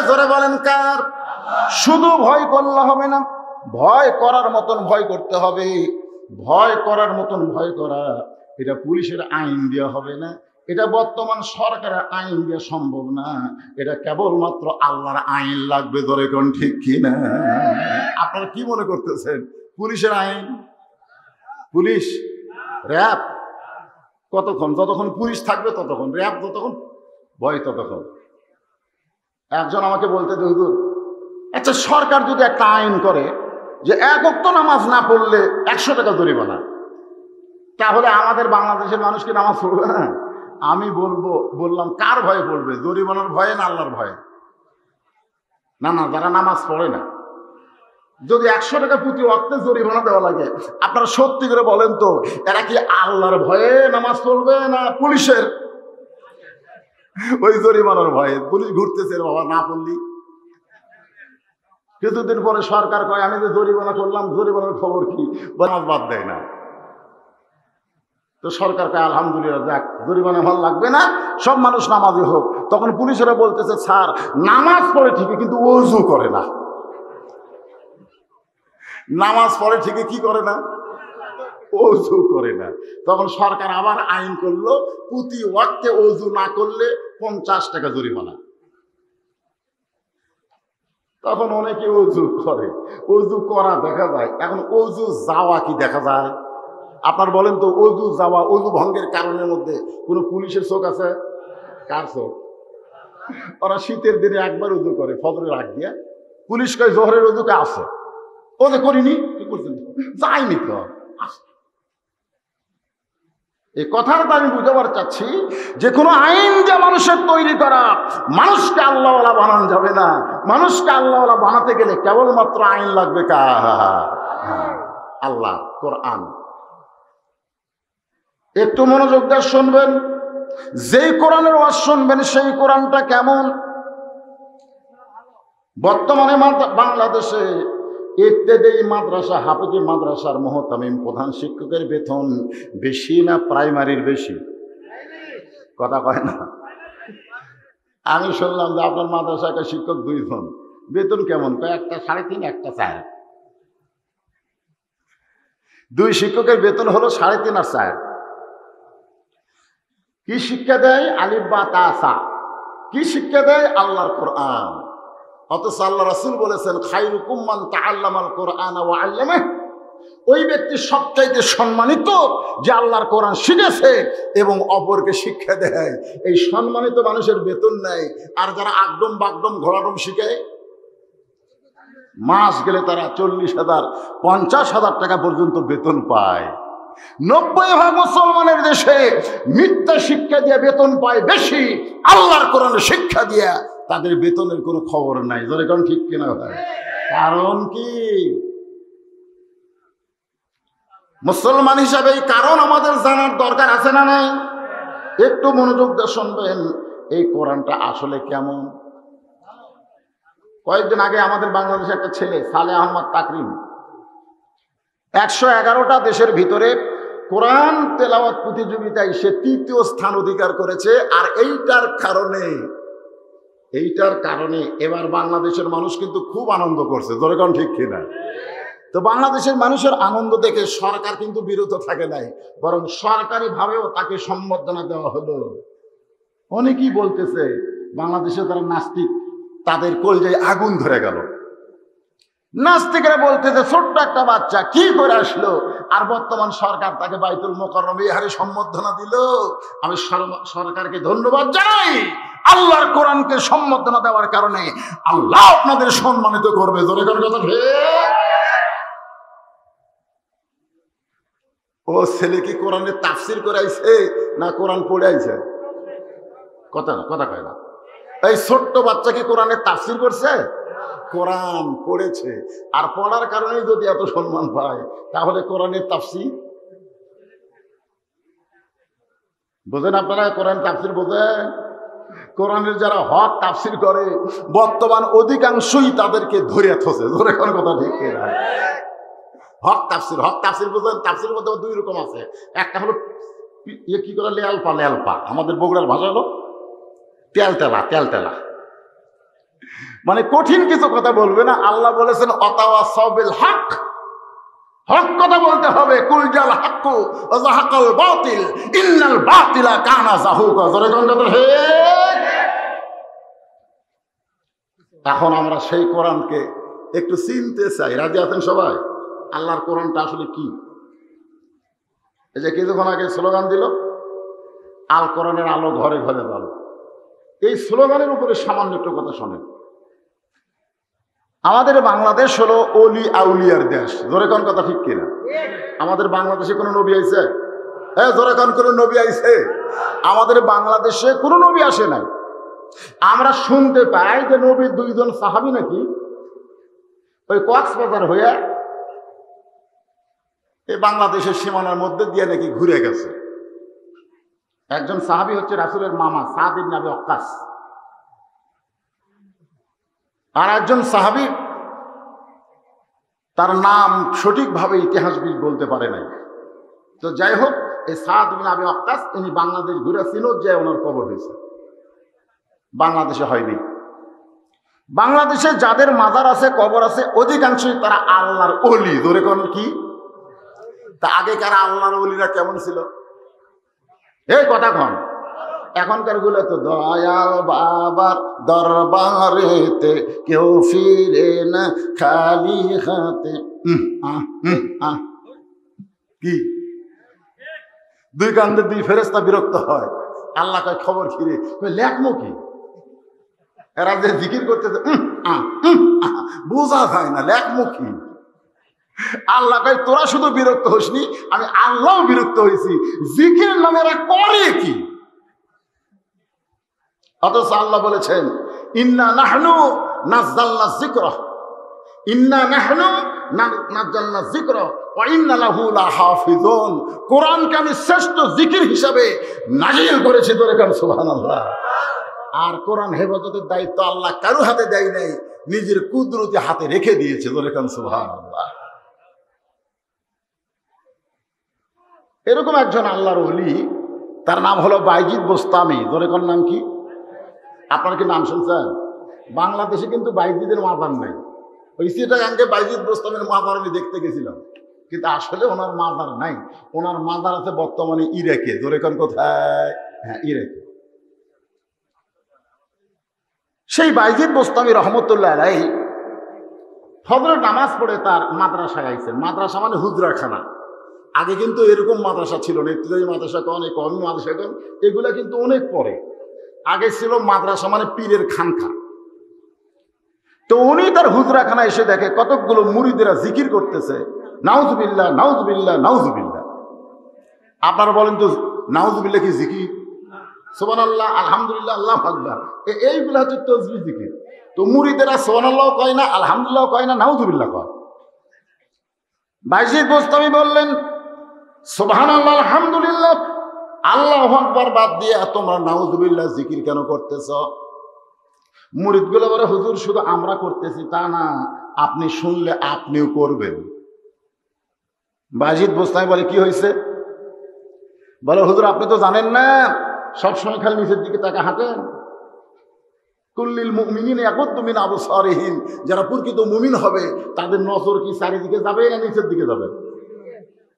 জোরে বলেন কার? শুধু ভয় করলে হবে না, ভয় করার মতন ভয় করতে হবে। ভয় করার মতন ভয় করা, এটা পুলিশের আইন দেওয়া হবে না, এটা বর্তমান সরকারের আইন দেওয়া সম্ভব না, এটা কেবলমাত্র আল্লাহর আইন লাগবে। ধরে কোন ঠিক কিনা? আপনারা কি মনে করতেছেন পুলিশের আইন? পুলিশ র্যাব কতক্ষণ? যতক্ষণ পুলিশ থাকবে ততক্ষণ, র্যাব যতক্ষণ, ভয় ততক্ষণ। একজন আমাকে বলতে, হুজুর আচ্ছা সরকার যদি একটা আইন করে যে এক ওয়াক্ত নামাজ না পড়লে 100 টাকা জরিমানা, তাহলে আমাদের বাংলাদেশের মানুষ কি নামাজ পড়বে না? আমি বললাম কার ভয়ে পড়বে? জরিমানার ভয়ে না আল্লাহর ভয়ে? না না, যারা নামাজ পড়ে না। যদি 100 টাকা প্রতি ওয়াক্তে জরিমানা দেওয়া লাগে, আপনারা সত্যি করে বলেন তো এরা কি আল্লাহর ভয়ে নামাজ পড়বে না পুলিশের ওই জরিমানার ভয়ে? পুলিশ ঘুরতেছে বাবা, না পড়লি। কিছুদিন পরে সরকার কয় আমি যে জরিমানা করলাম, জরিমানার খবর কি? নামাজ বাদ দেয় না। তো সরকার কয় আলহামদুলিল্লাহ, যাক জরিমানা ভালো লাগবে না, সব মানুষ নামাজি হোক। তখন পুলিশেরা বলতেছে স্যার নামাজ পড়ে ঠিকই কিন্তু ওযু করে না। নামাজ পড়ে ঠিকই কি করে না? অজু করে না। তখন সরকার আবার আইন করলো, প্রতি ওয়াক্তে অজু না করলে 50 টাকা জরিমানা। তখন অনেকে অজু করে, অজু করা দেখা যায়। এখন অজু যাওয়া কি দেখা যায়? আপনার বলেন তো, অজু যাওয়া, অজু ভঙ্গের কারণের মধ্যে কোনো পুলিশের চোখ আছে? কার চোখ? ওরা শীতের দিনে একবার উজু করে ফজরের আগ দিয়ে, পুলিশ কয় জোহরের উজুকে আছে, ও যে করিনি, কি করছেন, যাইনি তো। এই কথাটা আমি বুঝাবার চাচ্ছি যে কোনো আইন যে মানুষের তৈরি করা, মানুষকে আল্লাহওয়ালা বানানো যাবে না। মানুষকে আল্লাহওয়ালা বানাতে গেলে কেবলমাত্র আইন লাগবে কার? আল্লাহ, কোরআন। একটু মনোযোগ দিয়ে শুনবেন, যেই কোরআনের ওয়াজ শুনবেন সেই কোরআনটা কেমন। বর্তমানে বাংলাদেশে ইত্যাদি মাদ্রাসা, হাফেজি মাদ্রাসার মুহতামিম প্রধান শিক্ষকের বেতন বেশি না প্রাইমারির বেশি? কথা কয় না। আমি শুনলাম যে আপনার মাদ্রাসা একটা শিক্ষক 2 জন, বেতন কেমন? কয় একটা 3.5, একটা 4। 2 শিক্ষকের বেতন হলো 3.5 আর 4। কি শিক্ষা দেয়? আলিফ বা তা সা। কি শিক্ষা দেয়? আল্লাহর কোরআন। অথচ আল্লাহ রাসূল বলেছেন, খায়রুকুম মান তাআল্লামাল কোরআন ওয়া আল্লামাহ। ওই ব্যক্তি সবচাইতে সম্মানিত যে আল্লাহর কোরআন শিখেছে এবং অপরকে শিক্ষা দেয়। এই সম্মানিত মানুষের বেতন নেয়। আর যারা আগডম বাগডম ঘোড়াডম শিখে, মাস গেলে তারা 40,000 50,000 টাকা পর্যন্ত বেতন পায়। 90% মুসলমানের দেশে মিথ্যা শিক্ষা দিয়ে বেতন পায় বেশি, আল্লাহর কোরআনের শিক্ষা দিয়া তাদের বেতনের কোনো খবর নাই। ধরে কোন ঠিক কিনা ভাই? কারণ কি? মুসলমান হিসাবে এই কারণ আমাদের জানার দরকার আছে না নাই? একটু মনোযোগ দিয়ে শুনবেন, এই কোরআনটা আসলে কেমন। কয়েকদিন আগে আমাদের বাংলাদেশে একটা ছেলে সালে আহমদ তাকরিম 111টা দেশের ভিতরে কোরআন তেলাওয়াত প্রতিযোগিতায় সে 3য় স্থান অধিকার করেছে। আর এইটার কারণে এবার বাংলাদেশের মানুষ কিন্তু খুব আনন্দ করছে। ধরে কোন ঠিক কিনা? তো বাংলাদেশের মানুষের আনন্দ দেখে সরকার কিন্তু বিরত থাকে নাই, বরং সরকারি ভাবেও তাকে সম্বর্ধনা দেওয়া হলো। অনেকেই বলতেছে বাংলাদেশে তারা নাস্তিক, তাদের কলজায় আগুন ধরে গেল। নাস্তিকরা বলতেছে ছোট্ট একটা বাচ্চা কি করে আসলো, আর বর্তমান সরকার তাকে বাইতুল মোকাররমে এই হারে সম্বর্ধনা দিল। আমি সরকারকে ধন্যবাদ জানাই। আল্লাহর কোরআনকে সম্বর্ধনা দেওয়ার কারণে আল্লাহ আপনাদের সম্মানিত করবে। জোরে করে কথা ঠিক। ও ছেলে কি কোরআনের তাফসির করাইছে না কোরআন পড়ে আইছে? কথা কয় না। এই ছোট্ট বাচ্চা কি কোরআনের তাফসির করছে? কোরআন পড়েছে। আর পড়ার কারণেই যদি এত সম্মান পায়, তাহলে কোরআনের তাফসির বোঝেন আপনারা? কোরআন তাফসির বোঝেন? কোরআনের যারা হক তাফসির করে বর্তমান অধিকাংশই তাদেরকে ধরে থসে। ধরে কোন কথা ঠিক কিনা? হক তাফসির বোঝেন? তাফসির মধ্যে 2 রকম আছে। একটা হলো কি করে লেলপা, আমাদের বগুড়ার ভাষা হলো তেলতেলা, মানে কঠিন কিছু কথা বলবে না। আল্লাহ বলেছেন অতাওয়াসাউ বিল হক, হক কথা বলতে হবে। কুল জাল হাক্কু ওয়া যাহাকাল বাতিল ইন্নাল বাতিলা কানা যাহুকা। জোরে কোন কথা ঠিক? এখন আমরা সেই কোরআনকে একটু চিনতে চাই। রাজি আছেন সবাই? আল্লাহর কোরআনটা আসলে কি? এই যে কিছুক্ষণ আগে স্লোগান দিল, আল কোরআনের আলো ঘরে ঘরে ভালো। এই স্লোগানের উপরে সামান্য একটু কথা শোনেন। আমাদের বাংলাদেশ হলো অলি আউলিয়ার দেশ। জোরে কোন কথা ঠিক কিনা? আমাদের বাংলাদেশে কোনো নবী আইছে? হ্যাঁ, জোরে কোন কোনো নবী আইছে? আমাদের বাংলাদেশে কোনো নবী আসে নাই। আমরা শুনতে পাই যে নবীর 2 জন সাহাবী নাকি ওই কক্সবাজার হয়ে এই বাংলাদেশের সীমানার মধ্যে দিয়ে নাকি ঘুরে গেছে। একজন সাহাবী হচ্ছে রাসূলের মামা সাদ ইবনে আবি ওয়াক্কাস, আর একজন সাহাবী তার নাম সঠিকভাবে ইতিহাসবিদ বলতে পারে নাই। তো যাই হোক, এই সাদ ইবনে আবি ওয়াক্কাস ইনি বাংলাদেশ ঘুরে সিনোদ যায় ওনার কবর হয়েছে, বাংলাদেশে হয়নি। বাংলাদেশে যাদের মাজার আছে, কবর আছে, অধিকাংশই তারা আল্লাহর ওলি। ধরে কোন কি? তা আগেকার আল্লাহর ওলিরা কেমন ছিল? এই কথা কন। এখনকার গুলো তো দয়াল বাবার দরবারেতে কেউ ফিরে না খালি হাতে। কি দুই কান্দে দুই ফেরেশতা বিরক্ত হয়। আল্লাহ কয় খবর খিরে লেখমো কি? এরা যে জিকির করতেছে বোঝা যায় না, লেখমো কি? আল্লাহ কয় তোরা শুধু বিরক্ত হসনি, আমি আল্লাহ বিরক্ত হয়েছি। জিকির নামে এরা করে কি? অথচ আল্লাহ বলেছেন ইন্না নাহনু নাযালনা যিকরা, ইন্না নাহনু নাযালনা যিকরা ওয়া ইন্না লাহু লাহাফিজুন। কোরআনকে আমি শ্রেষ্ঠ জিকির হিসাবে নাযিল করেছি। ধরে কান সুবহানাল্লাহ। আর কোরআন হেফাজতের দায়িত্ব আল্লাহ কারো হাতে দেয় নাই, নিজের কুদরতি হাতে রেখে দিয়েছে। ধরে কান সুবহানাল্লাহ। এরকম একজন আল্লাহর ওলি, তার নাম হলো বাইজিদ বোস্তামি। ধরে কান নাম কি? আপনার কি নাম শুনছেন? বাংলাদেশে কিন্তু বাইজিদের মাজার নাই। ওই চিটাগাঙ্গে বাইজিদ বোস্তামির মাজার আমি দেখতে গেছিলাম, কিন্তু আসলে ওনার মাজার নাই। ওনার মাজার আছে বর্তমানে ইরাকে। ধরে কান কোথায়? হ্যাঁ, ইরাকে। সেই বাইজিদ বোস্তামি রহমতুল্লাহ আলাইহি ফজরের নামাজ পড়ে তার মাদ্রাসা গাইছেন। মাদ্রাসা মানে হুজরাখানা। আগে কিন্তু এরকম মাদ্রাসা ছিল না। ইবতিদায়ী মাদ্রাসা কন, কওমি মাদ্রাসা কন, এগুলা কিন্তু অনেক পরে। আগে ছিল মাদ্রাসা মানে পীরের খানকা। তো উনি তার হুজরাখানা এসে দেখে কতকগুলো মুরিদেরা জিকির করতেছে, নাউজুবিল্লাহ নাউজুবিল্লাহ নাউজুবিল্লাহ। আপনারা বলেন তো নাউজুবিল্লাহ কি জিকির? সুবহানাল্লাহ, আলহামদুলিল্লাহ, আল্লাহু আকবার, এইগুলা হচ্ছে তাসবিহ জিকির। তো মুরিদেরা সুবহানাল্লাহ কয় না, আলহামদুলিল্লাহ কয় না, নাউজুবিল্লাহ কয়। বাইজিদ বোস্তামি বললেন সুবহানাল্লাহ আলহামদুলিল্লাহ আল্লাহু আকবার বাদ দিয়ে তোমরা নাউজুবিল্লাহ জিকির কেন করতেছ? মুরিদগুলো বলে হুজুর শুধু আমরা করতেছি তা না, আপনি শুনলে আপনিও করবেন। বাইজিদ বোস্তামি বলে কি হয়েছে? বলে হুজুর আপনি তো জানেন না, সবসময় খালি নিচের দিকে তাকা হাঁটেন। কুল্লিল মুমিনিনা ইয়াগুদ্দু মিন আবসারিহিম, যারা প্রকৃত মুমিন হবে তাদের নজর কি চারিদিকে যাবে না নিচের দিকে যাবে?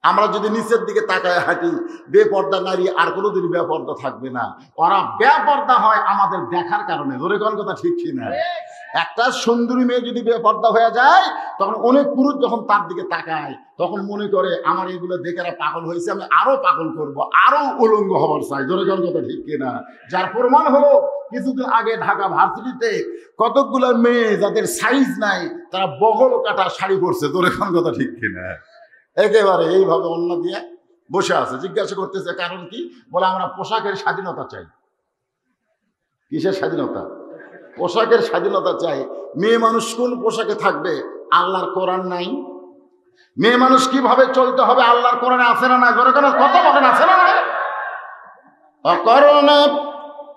আমরা যদি নিচের দিকে তাকায় হাঁটি, বেপর্দা নারী আর কোনোদিন বেপর্দা থাকবে না। ওরা বেপর্দা হয় আমাদের দেখার কারণে। ধরে কোন কথা ঠিক কিনা? একটা সুন্দরী মেয়ে যদি বেপর্দা হয়ে যায়, তখন অনেক পুরুষ যখন তার দিকে তাকায় তখন মনে করে আমার এগুলো দেখে পাগল হয়েছে, আমি আরো পাগল করব, আরো উলঙ্গ হবার চাই। ধরে কোন কথা ঠিক কিনা? যার প্রমাণ হলো কিছুদিন আগে ঢাকা ভার্সিটিতে কতকগুলো মেয়ে যাদের সাইজ নাই তারা বগল কাটা শাড়ি পরছে। ধরে কোন কথা ঠিক কিনা? একেবারে এইভাবে অন্য দিয়ে বসে আছে। জিজ্ঞাসা করতেছে কারণ কি? বলে আমরা পোশাকের স্বাধীনতা চাই। কিসের স্বাধীনতা? পোশাকের স্বাধীনতা চাই। মেয়ে মানুষ কোন পোশাকে থাকবে? আল্লাহর কোরআন নাই। মেয়ে মানুষ কিভাবে চলতে হবে আল্লাহর কোরআনে আছে না নাই? ধরে কেন কত বলেন আছে না নাই? অকরনা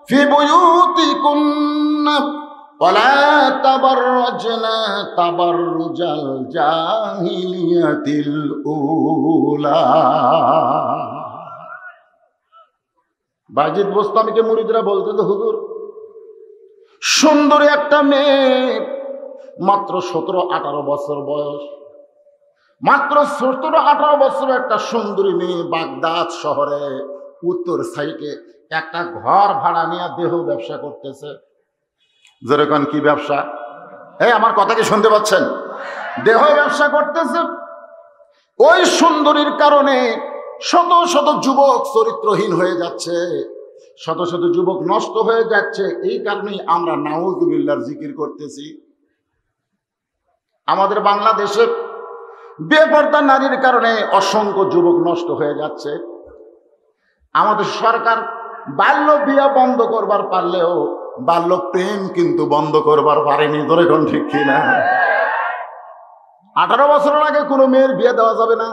ফি বুয়ুতিকুন্না ওয়ালা তাবাররাজনা তাবাররুজাল জাহিলিয়াতিল উলা। বাইজিদ বোস্তামিকে মুরিদরা বলতেন হুজুর সুন্দরী একটা মেয়ে, মাত্র 17-18 বছর বয়স, মাত্র 17-18 বছর একটা সুন্দরী মেয়ে বাগদাদ শহরে উত্তর সাইডে একটা ঘর ভাড়া নিয়ে দেহ ব্যবসা করতেছে। যেরকম কি ব্যবসা? আমার কথা কি শুনতে পাচ্ছেন? দেহ ব্যবসা করতেছে। ওই সুন্দরীর কারণে শত শত যুবক চরিত্রহীন হয়ে যাচ্ছে, শত শত যুবক নষ্ট হয়ে যাচ্ছে। এই কারণেই আমরা নাউজুবিল্লাহর জিকির করতেছি। আমাদের বাংলাদেশে বেপর্দা নারীর কারণে অসংখ্য যুবক নষ্ট হয়ে যাচ্ছে। আমাদের সরকার বাল্য বিয়ে বন্ধ করবার পারলেও বাল্য প্রেম কিন্তু বন্ধ করবার পারেনি। ধরে কোন ঠিক কিনা? 18 বছরের আগে কোনো মেয়ের বিয়ে দেওয়া যাবে না,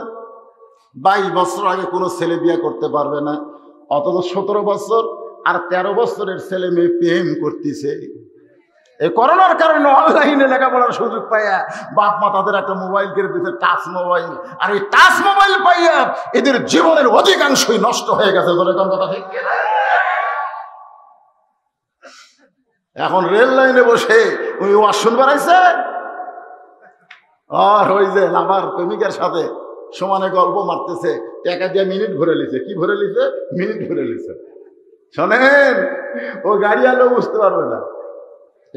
22 বছর আগে কোনো ছেলে বিয়ে করতে পারবে না। অথচ 17 বছর আর 13 বছরের ছেলে মেয়ে প্রেম করতেছে। এই করোনার কারণে অনলাইনে লেখাপড়ার সুযোগ পাইয়া বাপ মা তাদের একটা মোবাইল কিনে দিতে, টাচ মোবাইল। আর এই টাচ মোবাইল পাইয়া এদের জীবনের অধিকাংশই নষ্ট হয়ে গেছে। ধরে কোন কথা ঠিক কিনা? এখন রেল লাইনে বসে ওই ওয়াজ শুনবার আইছে, আর ওই যে আমার প্রেমিকের সাথে সমানে গল্প মারতেছে, টাকা দিয়ে মিনিট ভরে লিছে। কি ভরে লিছে? মিনিট ভরে লিছে। শোনেন, ও গাড়ি আলো বুঝতে পারবে না।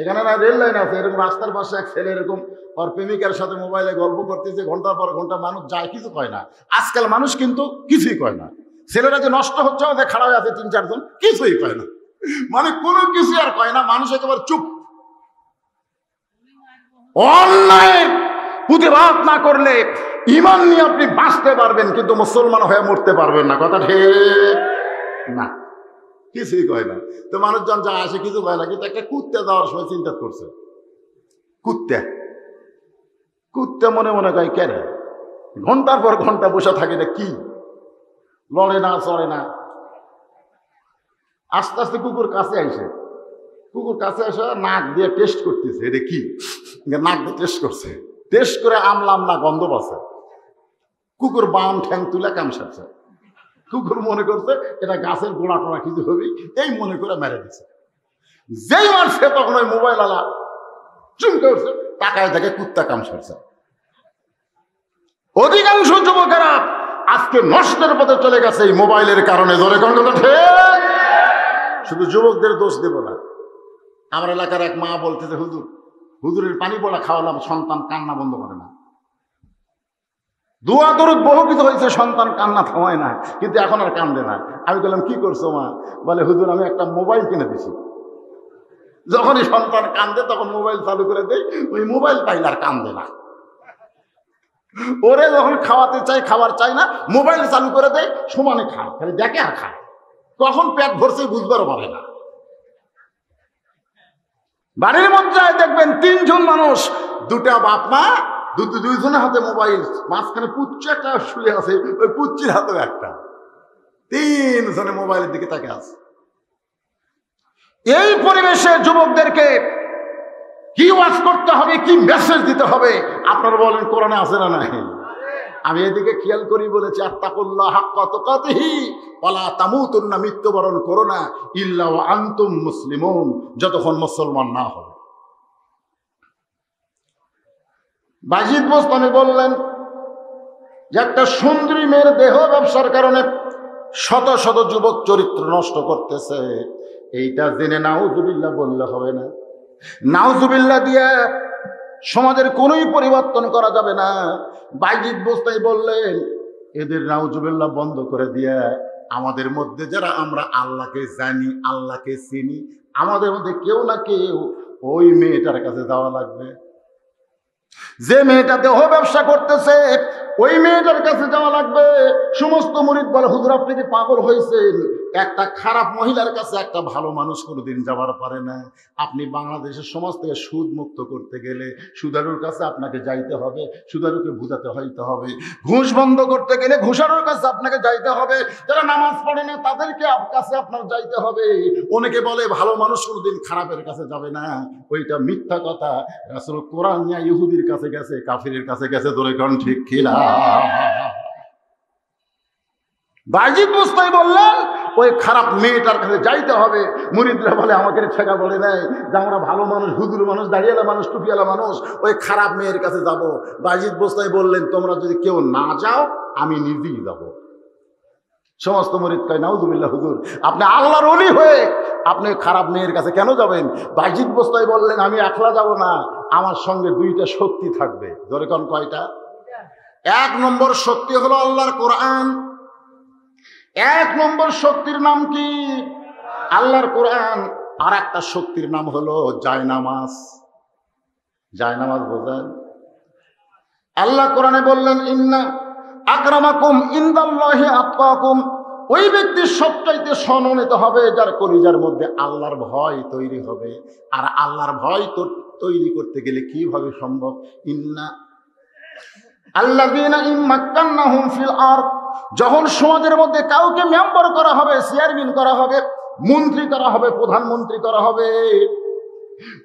এখানে না রেল লাইন আছে, এরকম রাস্তার পাশে এক ছেলে এরকম ওর প্রেমিকার সাথে মোবাইলে গল্প করতেছে, ঘন্টার পর ঘন্টা। মানুষ যায়, কিছু কয় না। আজকাল মানুষ কিন্তু কিছুই কয় না। ছেলেরা যে নষ্ট হচ্ছে, আমাদের খারাপ আছে 3-4 জন, কিছুই কয় না, মানে কোনো কিছু আর কয় না। মানুষ একেবারে চুপ। অন্যায় প্রতিবাদ না করলে ঈমান নিয়ে আপনি বাঁচতে পারবেন, কিন্তু মুসলমান হয়ে মরতে পারবেন না। কথা ঠিক না? কিছুই কয় না। তো মানুষজন যা আসে কিছু কয় না, কিন্তু একটা কুত্তে যাওয়ার সময় চিন্তা করছে। কুত্তে মনে মনে কয়, কেন ঘন্টার পর ঘন্টা বসে থাকে, না কি লড়ে না চড়ে না। আস্তে আস্তে কুকুর কাছে আইসে, নাক দিয়ে টেস্ট করতেছে, এটা কি, নাক দিয়ে টেস্ট করছে। টেস্ট করে আমলাম না গন্ধ পাচ্ছে। কুকুর বাম ঠ্যাং তুলে কাম সারছে। কুকুর মনে করছে এটা গাছের গোড়া টোড়া কিছু হবে, এই মনে করে মেরে দিচ্ছে। যেই মারছে তখন ওই মোবাইল আলা চুমকে উঠছে, তাকায় দেখে কুত্তা কাম সারছে। অধিকাংশ যুবকেরা আজকে নষ্টের পথে চলে গেছে এই মোবাইলের কারণে। ধরে কোন কথা ঠিক? শুধু যুবকদের দোষ দেব না। আমার এলাকার এক মা বলতেছে, হুজুরের পানি পড়া খাওয়ালাম, সন্তান কান্না বন্ধ করে না। দোয়া দরুদ বহু কিছু হয়েছে, সন্তান কান্না থামায় না, কিন্তু এখন আর কান্দে না। আমি বললাম, কি করছো মা? বলে, হুজুর আমি একটা মোবাইল কিনে দিছি। যখনই সন্তান কান্দে তখন মোবাইল চালু করে দেই, ওই মোবাইল পাইলে আর কান্দে না। ওরে যখন খাওয়াতে চাই, খাবার চাই না, মোবাইল চালু করে দেয়, সমানে খায়, খালি দেখে আর খায়। কখন পেট ভরছে বুঝবারও পারে না। বাড়ির মধ্যে দেখবেন 3 জন মানুষ, 2টা বাপ মা, দুইজনের হাতে মোবাইল, মাঝখানে পুচ্চু একটা শুয়ে আছে, ওই পুচ্চির হাতেও একটা। 3 জনে মোবাইলের দিকে তাকে আছে। এই পরিবেশে যুবকদেরকে কি ওয়াজ করতে হবে, কি মেসেজ দিতে হবে? আপনারা বলেন, কোরআনে আছে না নাই? আমি এদিকে খেয়াল করি বলেছি, আত্তাকুল্লাহ হাক্কা তুকাতিহি ওয়ালা তামুতুন্না, মৃত্যুবরণ করো না ইল্লা ওয়া আনতুম মুসলিমুন, যতক্ষণ মুসলমান না হবে। বাজিদ বোস্তামি বললেন যে একটা সুন্দরী মেয়ের দেহ ব্যবসার কারণে শত শত যুবক চরিত্র নষ্ট করতেছে। এইটা জেনে নাউজুবিল্লাহ বললে হবে না। নাউজুবিল্লাহ দিয়ে সমাজের কোনোই পরিবর্তন করা যাবে না। বাজিদ বোস্তামি বললেন, এদের নাউজুবিল্লাহ বন্ধ করে দিয়ে আমাদের মধ্যে যারা আমরা আল্লাহকে জানি, আল্লাহকে চিনি, আমাদের মধ্যে কেউ না কেউ ওই মেয়েটার কাছে যাওয়া লাগবে। যে মেয়েটা দেহ ব্যবসা করতেছে, ওই মেয়েটার কাছে যাওয়া লাগবে। সমস্ত মুরিদ বলে, হুজুর আপনি কি পাগল হয়েছেন? একটা খারাপ মহিলার কাছে একটা ভালো মানুষ কোনোদিন যাবার পারে না। আপনি বাংলাদেশের সমাজ থেকে সুদ মুক্ত করতে গেলে সুদারুর কাছে আপনাকে যাইতে হবে, সুদারুকে বুঝাতে হইতে হবে। ঘুষ বন্ধ করতে গেলে ঘুষারুর কাছে আপনাকে যাইতে হবে। যারা নামাজ পড়ে না তাদেরকে কাছে আপনার যাইতে হবে। অনেকে বলে ভালো মানুষ কোনোদিন খারাপের কাছে যাবে না, ওইটা মিথ্যা কথা। রাসূল কোরআন নিয়ে ইহুদির কাছে গেছে, কাফিরের কাছে গেছে। ধরে কোন ঠিক কিনা? বাজিদ বোস্তামি বললেন, ওই খারাপ মেয়েটার কাছে যাইতে হবে। মুরিদরা বলে, আমাকে ঠেকা বলে নেয় যে আমরা ভালো মানুষ, হুজুর মানুষ, দাঁড়িয়েলা মানুষ, টুপিওয়ালা মানুষ, ওই খারাপ মেয়ের কাছে যাব। বাজিদ বোস্তামি বললেন, তোমরা যদি কেউ না যাও আমি নিজেই যাব। সমস্ত মুরিদ কয়, নাউজুবিল্লাহ হুজুর, আপনি আল্লাহর ওলি হয়ে আপনি খারাপ মেয়ের কাছে কেন যাবেন? বাজিদ বোস্তামি বললেন, আমি একলা যাব না, আমার সঙ্গে 2টা শক্তি থাকবে। ধরে কোন কয়টা? 1 নম্বর শক্তি হলো আল্লাহর কোরআন। 1 নম্বর শক্তির নাম কি? আল্লাহর কোরআন। আর একটা শক্তির নাম হলো জায়নামাজ। জায়নামাজ বোঝেন? আল্লাহ কোরআনে বললেন, ইন্না আকরামাকুম ইনদাল্লাহি আতকাকুম। ওই ব্যক্তির সবচাইতে সম্মানিত হবে যার কলিজার মধ্যে আল্লাহর ভয় তৈরি হবে। আর আল্লাহর ভয় তো তৈরি করতে গেলে কিভাবে সম্ভব? ইন্না আল্লাযীনা ইম্মাক্কান্নাহুম ফিল আরদ, যখন সমাজের মধ্যে কাউকে মেম্বার করা হবে, চেয়ারম্যান করা হবে, মন্ত্রী করা হবে, প্রধানমন্ত্রী করা হবে,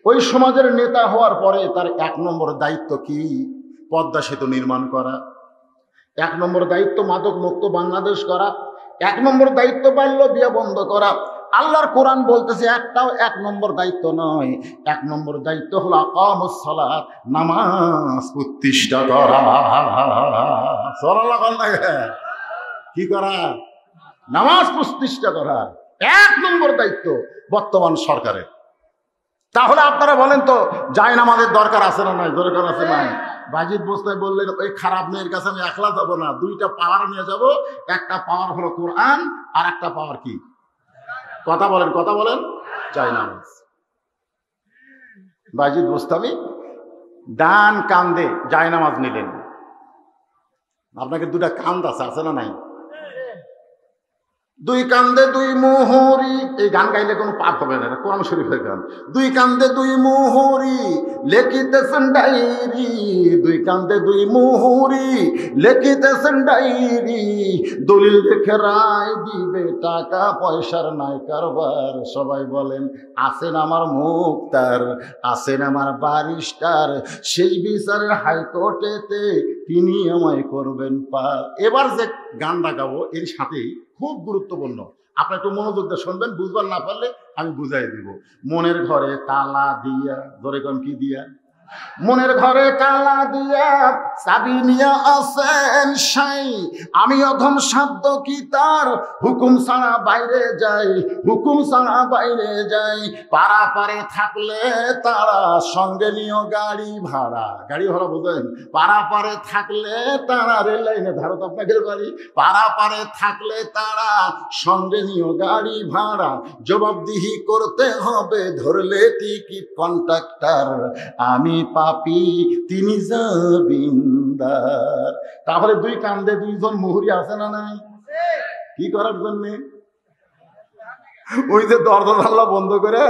ওই সমাজের নেতা হওয়ার পরে তার 1 নম্বর দায়িত্ব কি? পদ্মা সেতু নির্মাণ করা। 1 নম্বর দায়িত্ব মাদক মুক্ত বাংলাদেশ করা। 1 নম্বর দায়িত্ব বাল্য বিয়ে বন্ধ করা। আল্লাহর কোরআন বলতেছে একটাও 1 নম্বর দায়িত্ব নয়, 1 নম্বর দায়িত্ব হলো আকামুস সালাত, নামাজ প্রতিষ্ঠা করা। সুবহানাল্লাহ। কি করা? নামাজ প্রতিষ্ঠা করা 1 নম্বর দায়িত্ব বর্তমান সরকারের। তাহলে আপনারা বলেন তো জায়নামাজের দরকার আছে না নাই? দরকার আছে না? বাজিদ বোস্তাই বললেন ওই খারাপ মেয়ের কাছে আমি একলা যাবো না, 2টা পাওয়ার নিয়ে যাব। একটা পাওয়ার হলো কোরআন, আর একটা পাওয়ার কি? কথা বলেন, কথা বলেন। জায়নামাজ। বাজিদ বোস্তামি ডান কান্দে জায়নামাজ নিলেন। আপনাকে 2টা কান্দ আছে না নাই? 2 কান্দে 2 মোহরি। এই গান গাইলে কোনো পাপ হবে না, এটা কোরআন শরীফের গান। 2 কান্দে 2 মোহরি লেখিতেছেন ডায়েরি, 2 কান্দে 2 মোহরি লেখিতেছেন ডায়েরি, দলিল দেখে রায় দিবে, টাকা পয়সার নাই কারবার। সবাই বলেন আছেন আমার মুক্তার, আছেন আমার ব্যারিস্টার, সেই বিচারের হাইকোর্টেতে তিনি আমায় করবেন পার। এবার যে গানটা গাবো এর সাথেই খুব গুরুত্বপূর্ণ, আপনি একটু মনোযোগ দিয়ে শুনবেন, বুঝবার না পারলে আমি বুঝাই দিব। মনের ঘরে তালা দিয়া, ধরে কোন কি দিয়া? মনের ঘরে তালা দিয়া চাবি নিয়ে আসেন সাই, আমি অধম সাধ্য কি তার, হুকুম ছাড়া বাইরে যাই, হুকুম ছাড়া বাইরে যাই। পারাপারে থাকলে তারা সঙ্গে নিও গাড়ি ভাড়া। গাড়ি ভাড়া বোঝেন? পারাপারে থাকলে তারা রেল লাইনে ধারত আপনাদের বাড়ি, পারাপারে থাকলে তারা সঙ্গে নিও গাড়ি ভাড়া, জবাবদিহি করতে হবে ধরলে টিকিট কন্ট্রাক্টর, আমি পাপি তিনি জামিনদার। তাহলে 2 কান্দে 2 জন মুহুরি আছে না নাই? কি করার জন্য? ওই যে দরজা জানলা বন্ধ করে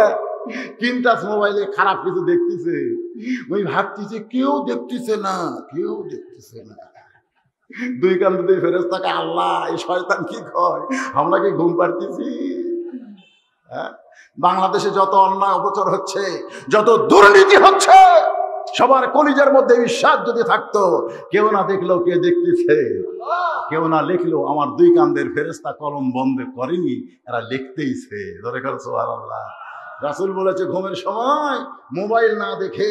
কিনটাস মোবাইলে খারাপ কিছু দেখতেছে, ওই ভাবতেছে কেউ দেখতেছে না, কেউ দেখতেছে না। 2 কান্দে 2 ফেরেশতাকে আল্লাহ এই শয়তান কি কয়, আমরা কি ঘুম পাড়তেছি? হ্যাঁ, বাংলাদেশে যত অন্যায় অপচার হচ্ছে, যত দুর্নীতি হচ্ছে, সবার কলিজার মধ্যে বিশ্বাস যদি থাকতো, কেউ না দেখলেও কে দেখতেছে, কেউ না লিখলেও আমার 2 কান্দের ফেরেশতা কলম বন্ধ করেনি, এরা লিখতেইছে। ধরে কর সুবহানাল্লাহ। রাসূল বলেছে ঘুমের সময় মোবাইল না দেখে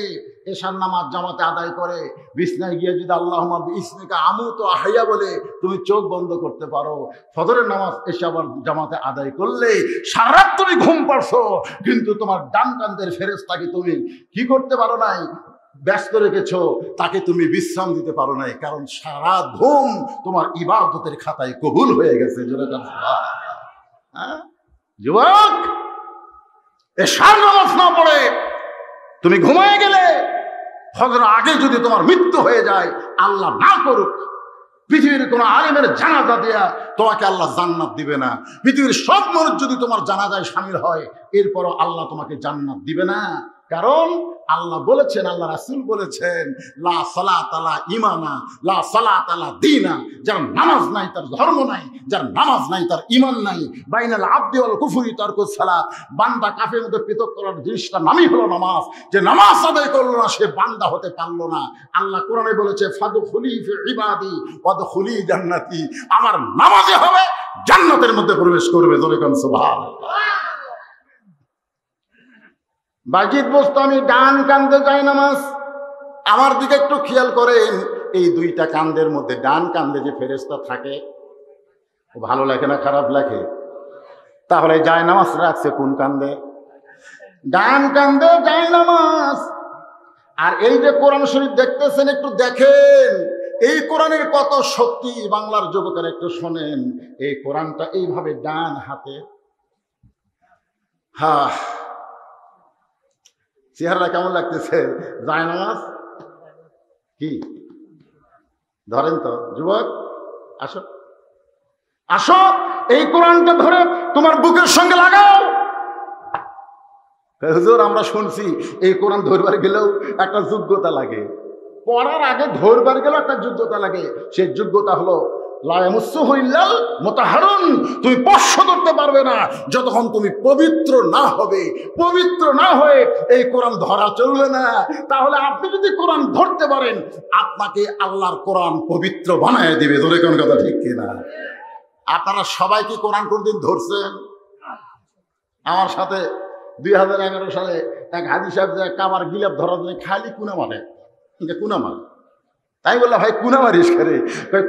এশার নামাজ জামাতে আদায় করে বিছনায় গিয়ে যদি আল্লাহুম্মা বিইসমিকা আমুতু আহইয়া বলে তুমি চোখ বন্ধ করতে পারো, ফজরের নামাজ এসে আবার জামাতে আদায় করলে সারা রাত তুমি ঘুম পারছো, কিন্তু তোমার ডান কান্দের ফেরেশতাকে তুমি কি করতে পারো নাই? ব্যস্ত রেখেছো, তাকে তুমি বিশ্রাম দিতে পারো নাই, কারণ সারা ঘুম তোমার ইবাদতের খাতায় কবুল হয়ে গেছে। যুবক, এশার নামাজ না পড়ে তুমি ঘুমায় গেলে, ফজর আগে যদি তোমার মৃত্যু হয়ে যায়, আল্লাহ না করুক, পৃথিবীর কোন আলেমের জানাজা দেয়া তোমাকে আল্লাহ জান্নাত দিবে না। পৃথিবীর সব মানুষ যদি তোমার জানাজায় শামিল হয়, এরপরও আল্লাহ তোমাকে জান্নাত দিবে না। কারণ আল্লাহ বলেছেন, আল্লাহ রাসূল বলেছেন, লা সালাতা লা ঈমানা, লা সালাতা লা দীনা। যার নামাজ নাই তার ধর্ম নাই, যার নামাজ নাই তার ঈমান নাই। বাইনাল আবদি ওয়াল কুফরি তারকুস সালাত। বান্দা কাফের মধ্যে পৃথক করার জিনিসটা নামই হলো নামাজ। যে নামাজ আদায় করলো না সে বান্দা হতে পারলো না। আল্লাহ কোরআনে বলেছে, ফাদখুলি ফি ইবাদি ওয়াদখুলি জান্নাতি। আমার নামাজে হবে জান্নাতের মধ্যে প্রবেশ করবে। জোরে কোন সুবহানাল্লাহ। বাজিদ বোস্তামি ডান কান্দে যায় নামাজ। আমার দিকে একটু খেয়াল করেন, এই 2টা কান্দের মধ্যে ডান কান্দে যে ফেরেশতা থাকে, ভালো লাগে না খারাপ লাগে? তাহলে যায় নামাজ রাখছে কোন কান্দে? ডান কান্দে যায় নামাজ। আর এই যে কোরআন শরীফ দেখতেছেন, একটু দেখেন এই কোরআনের কত শক্তি। বাংলার যুবকেরা একটু শোনেন, এই কোরআনটা এইভাবে ডান হাতে, হ্যাঁ, চেহারা কেমন লাগতেছে? যায় নামাজ কি ধরেন তো যুবক, আসো আসো, এই কোরআনটা ধরে তোমার বুকের সঙ্গে লাগাও। হুজুর আমরা শুনছি এই কোরআন ধরবার গেলেও একটা যোগ্যতা লাগে, পড়ার আগে ধরবার গেলেও একটা যোগ্যতা লাগে। সেই যোগ্যতা হলো লা ইয়ামাসসুহু ইল্লাল মুতাহহারুন। তুমি স্পর্শ করতে পারবে না যতক্ষণ তুমি পবিত্র না হবে। পবিত্র না হয়ে এই কোরআন ধরা চলবে না। তাহলে আপনি যদি কোরআন ধরতে পারেন, আপনাকে আল্লাহর কোরআন পবিত্র বানায় দিবে। ধরে কোন কথা ঠিক কিনা? আপনারা সবাই কি কোরআন কোনদিন ধরছেন? আমার সাথে 2011 সালে এক হাজি সাহেব যে কাবার গিলাপ ধরার জন্য খালি কুনা মারে, কুনা মার। তাই বললাম ভাই কুনা মারিস করে,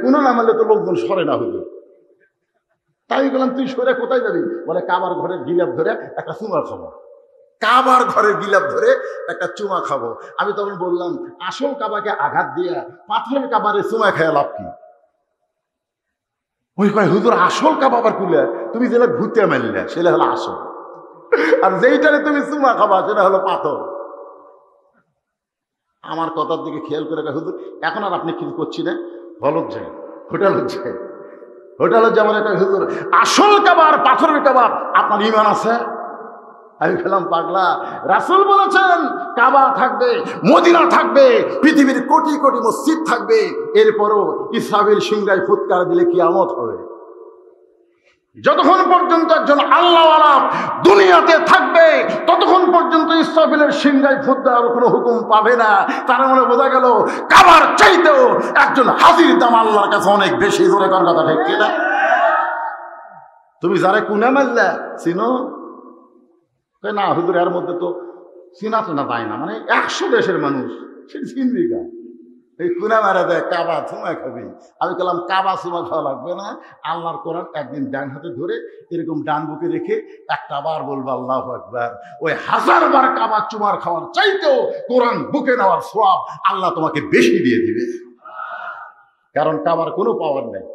কুনা না মারলে তো লোকজন সরে না হইল। তাই বললাম তুই সরে কোথায় যাবি? বলে কাবার ঘরের গিলাপ ধরে একটা চুমা খাবো। কাবার ঘরের গিলাপ ধরে একটা চুমা খাবো। আমি তখন বললাম আসল কাবাকে আঘাত দিয়া পাথরের কাবারে চুমা খেয়ে লাভ কি? ওই কয় হুজুর আসল কাবা আবার কুলে, তুমি যেটা ঘুরতে মারলে সেটা হলো আসল, আর যেইটারে তুমি চুমা খাবা সেটা হলো পাথর। আমার কথার দিকে খেয়াল করে হুজুর এখন আর আপনি কিছু করছি না, হলত যায় হোটেল হচ্ছে, হোটেল যেমন একটা হুজুর আসল কাবা আর পাথরের কাবা আপনার ইমান আছে? আমি খেলাম পাগলা, রাসূল বলেছেন কাবা থাকবে, মদিনা থাকবে, পৃথিবীর কোটি কোটি মসজিদ থাকবে, এরপরও ইসরাফিল সিংহায় ফুৎকার দিলে কিয়ামত হবে। যতক্ষণ পর্যন্ত একজন আল্লাহওয়ালা দুনিয়াতে থাকবে ততক্ষণ পর্যন্ত ইসরাফিলের সিংহায় ফুৎ দেওয়ার কোনো হুকুম পাবে না। তার মানে বোঝা গেল কাবার চাইতেও একজন হাজির দাম আল্লাহর কাছে অনেক বেশি। জোরে কোন কথা ঠিক কিনা? তুমি যারা কুনা মারলা চিনো? না হুজুর এর মধ্যে তো চিনা চেনা পায় না, মানে 100 দেশের মানুষ, সে চিনবি কা? এই কুনা মারা দেয় কাবা চুমা খাবি। আমি বললাম কাবা চুমা খাওয়া লাগবে না, আল্লাহর কোরআন একদিন ডান হাতে ধরে এরকম ডান বুকে রেখে একটা বার বলবো আল্লাহু আকবার, ওই 1000 বার কাবা চুমার খাওয়ার চাইতেও কোরআন বুকে নেওয়ার সওয়াব আল্লাহ তোমাকে বেশি দিয়ে দিবে। কারণ কাবার কোনো পাওয়ার নেই।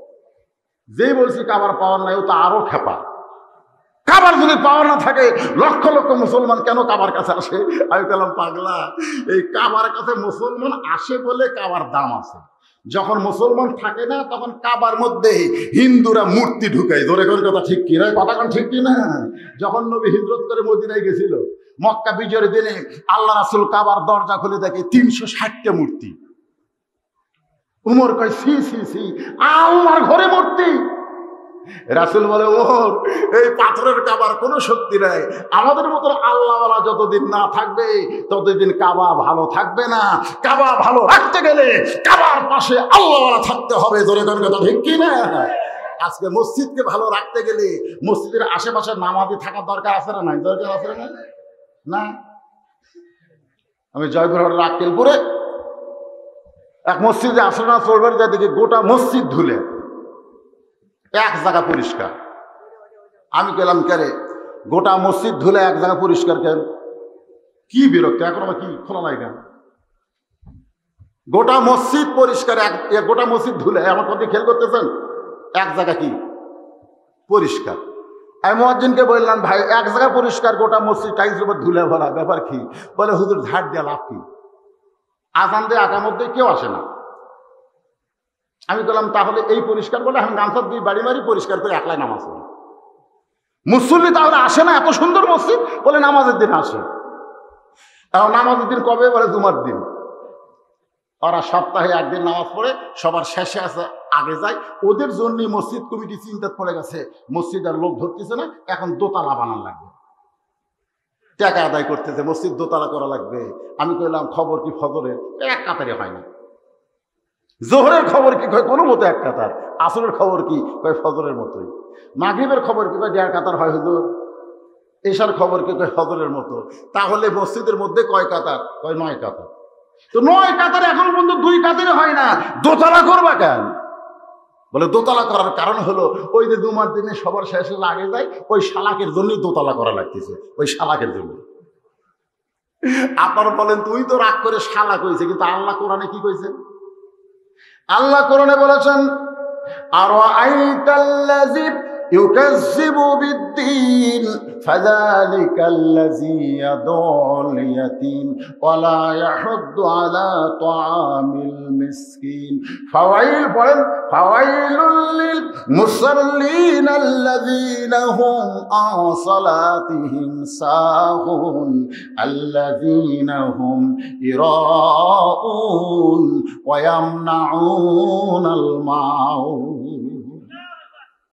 যেই বলছি কাবার পাওয়ার নাই ও তো আরো খেপা। কাবার যদি পাওয়ার না থাকে লক্ষ লক্ষ মুসলমান কেন কাবার কাছে আসে? আমি বললাম পাগলা, এই কাবার কাছে মুসলমান আসে বলে কাবার দাম আছে। যখন মুসলমান থাকে না তখন কাবার মধ্যে হিন্দুরা মূর্তি ঢুকায়। ধরে কোন কথা ঠিক কিনা? কথা কোন ঠিক কিনা? যখন নবী হিজরত করে মদিনায় গেছিল মক্কা বিজয়ের দিনে, আল্লাহ রাসূল কাবার দরজা খুলে দেখে 360টা মূর্তি। উমর কয় সি সি সি, আল্লাহর ঘরে মূর্তি। রাসূল বলে ওমর, এই পাথরের কাবার কোনো শক্তি নাই, আমাদের মতো আল্লাহওয়ালা যতদিন না থাকবে ততদিন কাবা ভালো থাকবে না। কাবা ভালো রাখতে গেলে কাবার পাশে আল্লাহওয়ালা থাকতে হবে। জোরে কোন কথা ঠিক কি না? আজকে মসজিদকে ভালো রাখতে গেলে মসজিদের আশেপাশে নামাজি থাকার দরকার আছে না? নাই দরকার আছে না? না। আমি জয়পুরহাটের আক্কেলপুরে এক মসজিদে আসনা চলবার যা দেখি গোটা মসজিদ ধুলে, এক জায়গা পরিষ্কার। আমি গেলাম কেরে গোটা মসজিদ ধুলে এক জায়গা পরিষ্কার কেন? কি বিরক্ত, এখন আবার কি খোলা নাই কেন? গোটা মসজিদ পরিষ্কার, গোটা মসজিদ ধুলে, আমার কথা খেয়াল করতেছেন? এক জায়গা কি পরিষ্কার। আমি মুয়াজ্জিনকে বললাম ভাই এক জায়গা পরিষ্কার, গোটা মসজিদ টাইলসের উপর ধুলে ভরা, ব্যাপার কি? বলে হুজুর ঝাড় দেওয়া লাভ কি? আজান দিয়ে আগার মধ্যে কেউ আসে না। আমি বললাম তাহলে এই পরিষ্কার বলে আমি গামছার দুই বাড়ি মারি পরিষ্কার করে একলাই নামাজ পড়ি। মুসল্লি তাহলে আসে না এত সুন্দর মসজিদ? বলে নামাজের দিন আসে। এখন নামাজের দিন কবে? বলে জুমার দিন। ওরা সপ্তাহে একদিন নামাজ পড়ে, সবার শেষে আসে আগে যায়। ওদের জন্যই মসজিদ কমিটি চিন্তা পড়ে গেছে মসজিদ আর লোক ধরতেছে না, এখন দোতলা বানানো লাগবে, টাকা আদায় করতেছে, মসজিদ দোতলা করা লাগবে। আমি কইলাম খবর কি ফজরের? এক কাতারে হয় না। জোহরের খবর কি? কয় কোনো মতো এক কাতার। আসরের খবর কি? কয় ফজরের মতোই। মাগরিবের খবর কি? কয় 1.5 কাতার হয় হুজুর। এশার খবর কি? কয় ফজরের মতো। তাহলে মসজিদের মধ্যে কয় কাতার? কয় 9 কাতার। তো 9 কাতার এখন পর্যন্ত 2 কাতারে হয় না, দোতলা করবা কেন? বলে দোতলা করার কারণ হলো ওই যে জুমার দিনে সবার শেষে লাগে যায়, ওই শালাকের জন্যই দোতলা করা লাগতেছে, ওই শালাকের জন্য। আপনারা বলেন তুই তো রাগ করে শালা কইছে, কিন্তু আল্লাহ কোরআনে কি কইছে? আল্লাহ কোরআনে বলেছেন আরাআইতাল্লাযী ইউকাজ্জিবু বিদ্দীন ফাযালিকাল্লাযী ইয়াদউল ইয়াতীম ওয়া লা ইয়াহুদ্দু আলা তাআমিল মিসকিন ফাওয়াইলুল লিল মুসাল্লিন আল্লাযীনা হুম আন সালাতিহিম সাহুন আল্লাযীনা হুম ইরাউন ওয়া ইয়ামনাউনাল মাউন।